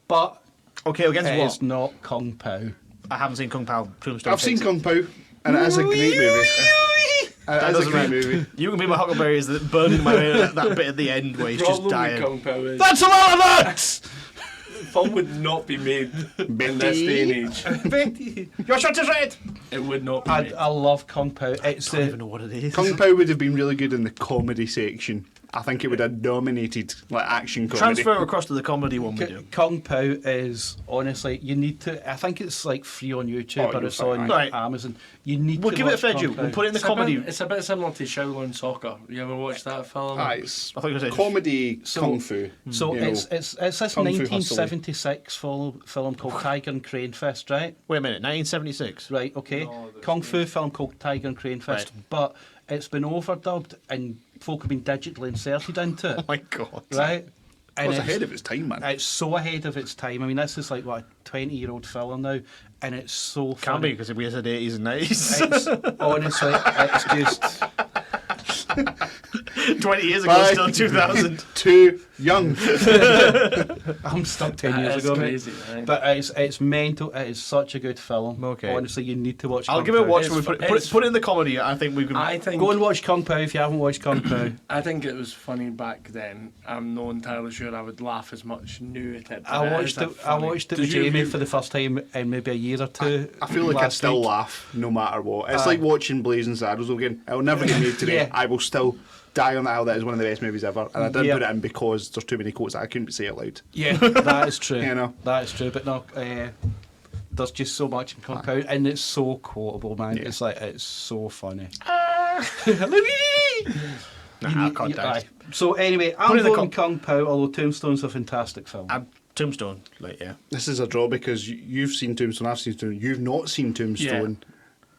But Okay, against it what? is not Kung Pao. I haven't seen Kung Pao. Tombstone I've seen takes it. Kung Pao, and it is a great movie. It is a doesn't great matter. movie. You Can Be My Huckleberry is the burning my that bit at the end where he's just Problem with dying. Kung Pao is That's a lot of nuts! film would not be made in this day and age. Your shirt is red! It would not be I made. love Kung Pao. It's I don't even know what it is. Kung Pao would have been really good in the comedy section. I think it would have dominated like action comedy. Transfer across to the comedy one we do. Kung Pao is honestly, you need to. I think it's like free on YouTube Oh, or you're it's fine, on right. Amazon. You need We'll to give it a watch fair Kung due. Pao. We'll put it in the comedy. It's a bit similar to Shaolin Soccer. You ever watched that film? Ah, it's I thought you were saying comedy So- kung fu. So you know. it's this Kung Fu 1976 film called Tiger and Crane Fist, right? Wait a minute, 1976. Right, okay. No, there's Kung Fu film called Tiger and Crane Fist, Right. but it's been overdubbed and folk have been digitally inserted into it, Oh my god. right? And It's ahead of its time, man. It's so ahead of its time. I mean, this is like what, a 20-year-old film now, and it's so Can't funny. be because we said 80s and 90s. It's, honestly, it's just 20 years ago, Bye. still 2000. Too young. I'm stuck 10 That years is ago, mate. crazy, right? But it's mental. It is such a good film. Okay. Honestly, you need to watch. I'll Kung give it a Pao. watch It's when we fu- put it's- it in the comedy. I think we can. I think Go and watch Kung Pao if you haven't watched Kung Pao. I think it was funny back then. I'm not entirely sure I would laugh as much new at it. but I it watched is it. I funny. watched it Did with you Jamie review- for the first time in maybe a year or two. I feel like I'd last still week. laugh no matter what. It's like watching Blazing Saddles again. It'll never get made today. Yeah. I will still die on the aisle that is one of the best movies ever. And I didn't Yeah. put it in because there's too many quotes that I couldn't say it loud. Yeah, that is true. You know. That is true. But no, there's just so much in Kung Pao, and it's so quotable, man. Yeah. It's like it's so funny. I can't die. Aye. So anyway, I'm Put it in the voting Kung Pao, although Tombstone's a fantastic film. Tombstone, like yeah. This is a draw because you've seen Tombstone, I've seen Tombstone, you've not seen Tombstone.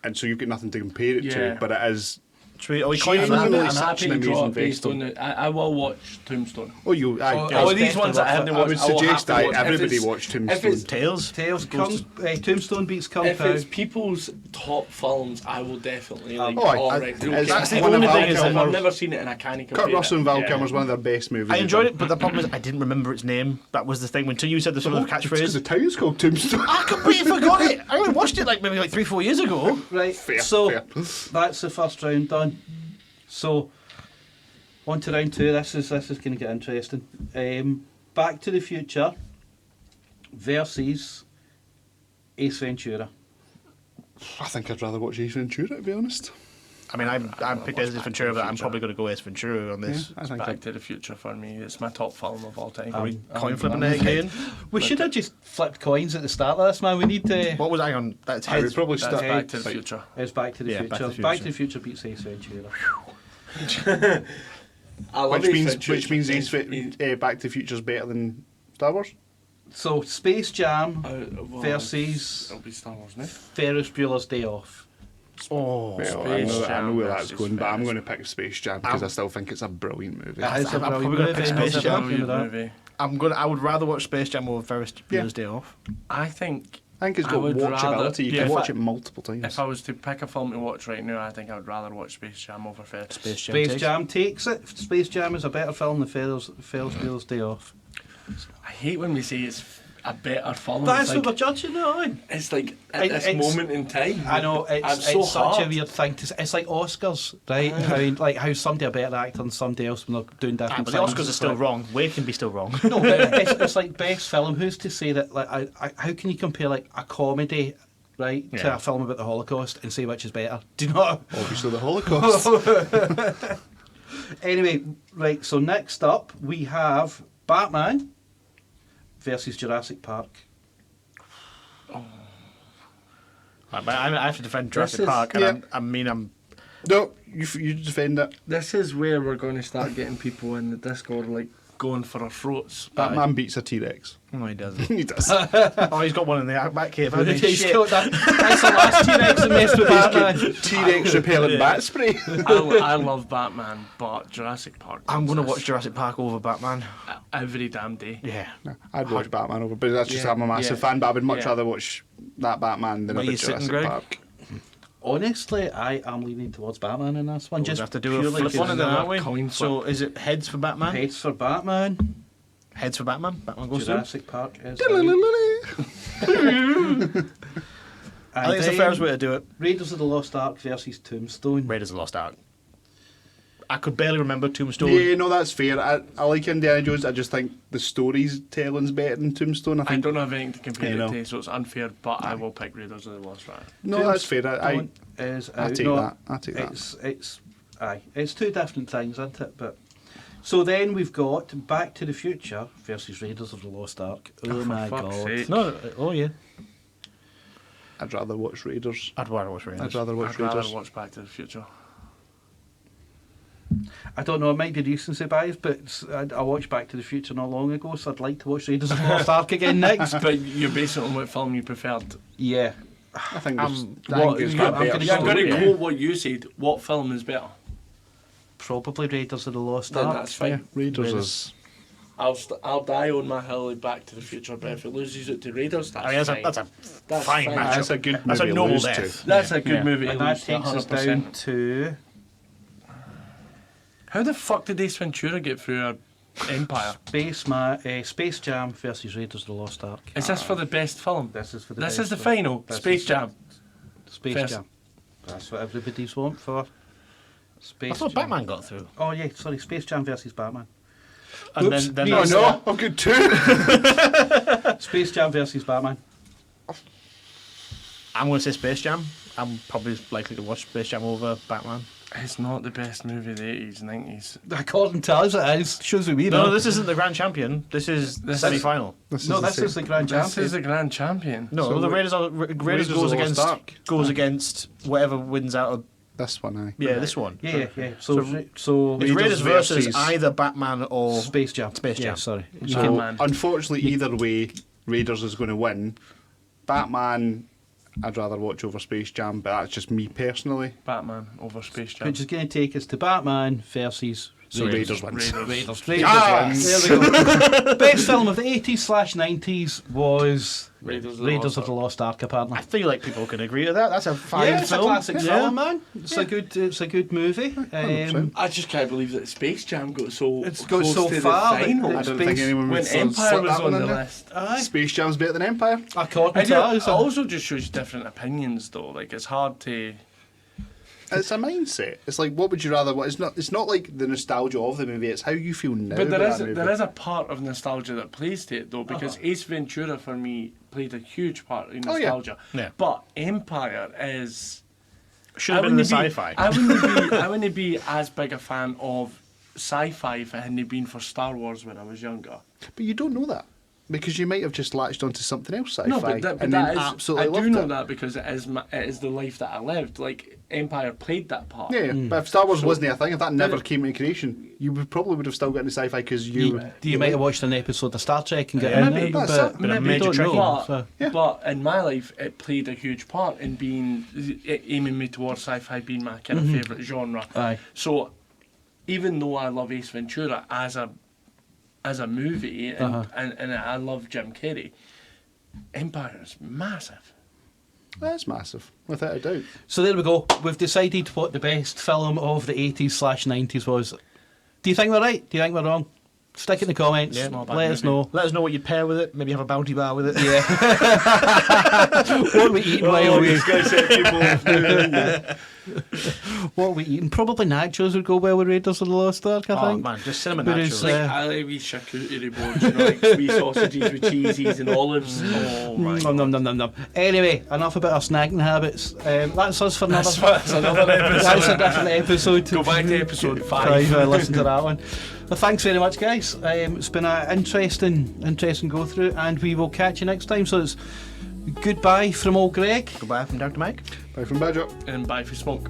And so you've got nothing to compare it Yeah. to, but it is. Are we Genuinely coining that? really I'm such happy an to draw amazing it based film. on it. I will watch Tombstone. Oh, you. I, Oh, I, oh, All these definitely ones that I worth haven't it. I would watched, I will suggest have to that watch. If everybody it's- watch If Tombstone. it's, Tails. Tails, Goes Tombstone beats Kung if Pao. it's people's top films, I will definitely like. Oh, I- alright, I- okay. that's the One only of thing Val is Kilmer, I've I've never seen it and I can't compare Kurt Russell and Val it. Kilmer's one of their best movies. I they've enjoyed done. it, but the problem is I didn't remember its name. That was the thing. Until you said the sort of Because catchphrase, the town's called Tombstone. I completely forgot it. I only watched it like maybe 3-4 years ago. Right, Fair, so fair. that's the first round done. So on to round two. This is going to get interesting. Back to the Future versus Ace Ventura. I think I'd rather watch Ace Ventura, to be honest. I mean, I picked Ace Ventura, but I'm probably going to go Ace Ventura on this. I think Back to the Future for me. It's my top film of all time. Are we coin flipping it again? We should have just flipped coins at the start of this, man. We need to. What was I on? That's I would heads. probably That's start. Back to the like, Future. It's Back to the Yeah, Future. Back to the Future. beats Ace Ventura. I love Which Ace means Ventura. Back to the Future's better than Star Wars. So Space Jam Well, versus it'll be Star Wars, no? Ferris Bueller's Day Off. Oh, Well, I know where that's going, but I'm going to pick Space Jam because I still think it's a brilliant movie. It's a I'm brilliant probably gonna movie. pick Space It's a Jam. brilliant movie. I would rather watch Space Jam over Ferris Bueller's Day Off. I think it's I got would watchability. You rather- can if watch I- it multiple times. if I was to pick a film to watch right now, I think I would rather watch Space Jam over Ferris. Space Jam takes it. Space Jam is a better film than Ferris Bueller's Day Off. I hate when we say it's a better film. That's it's what like, we're judging it on. it's like at this It's- moment in time. I know it's so such a hard. weird thing to say. It's like Oscars, right? I mean, like how somebody a better actor than somebody else when they're doing different But the things. Oscars are still wrong. Way can be still wrong. No, but it's like best film. Who's to say that? Like, how can you compare like a comedy, right, to Yeah. a film about the Holocaust and say which is better? Do you know? Obviously, the Holocaust. Anyway, right. So next up we have Batman versus Jurassic Park. But I have to defend Jurassic is- Park, and I'm No, you defend it. This is where we're going to start getting people in the Discord like going for our throats. Batman beats a T-Rex. no, he doesn't. He does. Oh, he's got one in the back cave. hasn't he? He's Shit. got that. That's the last T-Rex that messed with Batman. T-Rex repellent bat spray. I love Batman, but Jurassic Park. I'm gonna wins watch Jurassic Park over Batman. this every damn day. Yeah. I'd watch Batman over, but that's just Yeah, I'm a massive yeah, fan. But I would much yeah. rather watch that Batman than Where a you sitting, Jurassic Greg? Park. Honestly, I am leaning towards Batman in this one. We'll Just have to do a purely flip one because and then, another aren't we? coin So is it heads for Batman? heads for Batman. Heads for Batman. Batman goes through. Jurassic Park is. I think it's the fairest way to do it. Raiders of the Lost Ark versus Tombstone. Raiders of the Lost Ark. I could barely remember Tombstone. Yeah, no, that's fair. I like Indiana Jones. I just think the storytelling's better than Tombstone. I I think. don't have anything to compare You it know. to, so it's unfair. But I will pick Raiders of the Lost Ark. No, that's fair. I Tombstone is I out. take No, that. I take that. It's two different things, isn't it? But so then we've got Back to the Future versus Raiders of the Lost Ark. Oh, for my fuck's god! sake. No, oh yeah. I'd rather watch Raiders. I'd rather watch Raiders. I'd rather watch I'd rather Raiders. watch Back to the Future. I don't know. It might be recency bias, but I watched Back to the Future not long ago, so I'd like to watch Raiders of the Lost Ark again next. But you're basing it on what film you preferred. Yeah. I think I'm- there's- I think it's got I'm better gonna- You're going story. to yeah. quote what you said. What film is better? Probably Raiders of the Lost Then Ark. that's fine. Yeah, Raiders is. I'll die on my hill like Back to the Future, but if it loses it to Raiders, that's I mean, fine. that's a That's fine fine. matchup. That's a good movie. That's a to normal lose death. to. That's a good Yeah. movie. And to that lose to takes us 100%. down to How the fuck did Ace Ventura get through Empire? Space Jam versus Raiders of the Lost Ark. Is this for the best film? This is for the This best is the film. final. This Space is- Jam. Space First. Jam. That's what everybody's want for. Space I thought Jam. Batman got through. Oh yeah, sorry, Space Jam versus Batman. And Oops, then me Oh and no, I've got two. Space Jam versus Batman. I'm going to say Space Jam. I'm probably likely to watch Space Jam over Batman. It's not the best movie of the 80s, 90s. According to us, it is. Shows what we know. No, this isn't the grand champion. This is the This- semi-final. This is the grand This champion. is the grand champion. No, So the wh- Raiders Raiders goes of the against Lost Ark. whatever wins out of This one, aye. this one. Yeah. So It's Raiders versus versus- either Batman or Space Jam. Space Yeah, Jam. sorry. So, Batman. unfortunately, either way, Raiders is going to win. Batman, I'd rather watch over Space Jam, but that's just me personally. Batman over Space Jam. Which is going to take us to Batman versus So Raiders wins. Raiders. Yes! There we go. Best film of the 80s/90s was Raiders Raiders of the Lost Ark, apparently. I feel like people can agree with that. That's a fine Yeah, it's film. a classic Yeah. film, man. It's a good movie. 100%. I just can't believe that Space Jam got so It's got close so to far the final. I don't think Space- anyone would When slip Empire was that one on in the there. list. Aye. Space Jam's better than Empire. According It to us. also just shows different opinions, though. Like, it's hard to... It's a mindset. It's like, what would you rather? It's not like the nostalgia of the movie. It's how you feel now. But about that movie. there is a part of nostalgia that plays to it, though, because Ace Ventura, for me, played a huge part in Oh, yeah. nostalgia. Yeah. But Empire is... Should have been the wouldn't be- sci-fi. I wouldn't be as big a fan of sci-fi if it hadn't been for Star Wars when I was younger. But you don't know that. Because you might have just latched onto something else sci-fi No, but and then absolutely I loved do know it. that because it is the life that I lived. Like, Empire played that part. Yeah, but if Star Wars wasn't a thing, if that never came into creation, you probably would have still got into sci-fi because you might have watched an episode of Star Trek and get Yeah, in maybe, it, that's but it. Been a Maybe major don't trick. know. But, So. but in my life, it played a huge part in aiming me towards sci-fi being my kind of favourite genre. Aye. So even though I love Ace Ventura as a movie and I love Jim Carrey, Empire is massive. That's massive, without a doubt. So there we go. We've decided what the best film of the 80s/90s was. Do you think we're right? Do you think we're wrong? Stick it in the comments. Yeah. Not a bad Let us movie. know. Let us know what you'd pair with it. Maybe have a bounty bar with it. Yeah. What are we eating while we... What are we eating? Probably nachos would go well with Raiders of the Lost Ark, I Oh think. man, just cinnamon Whereas, nachos. Like I like wee charcuterie boards, you know, like wee sausages with cheesies and olives. Oh my god. Nom. Anyway, enough about our snacking habits. That's us for another... That's another episode. That's a different episode. Go back to episode 5. Listen to that one. Well, thanks very much, guys. It's been an interesting go through, and we will catch you next time. So it's goodbye from old Greg. Goodbye from Dr. Mike. Bye from Badger. And bye for smoke.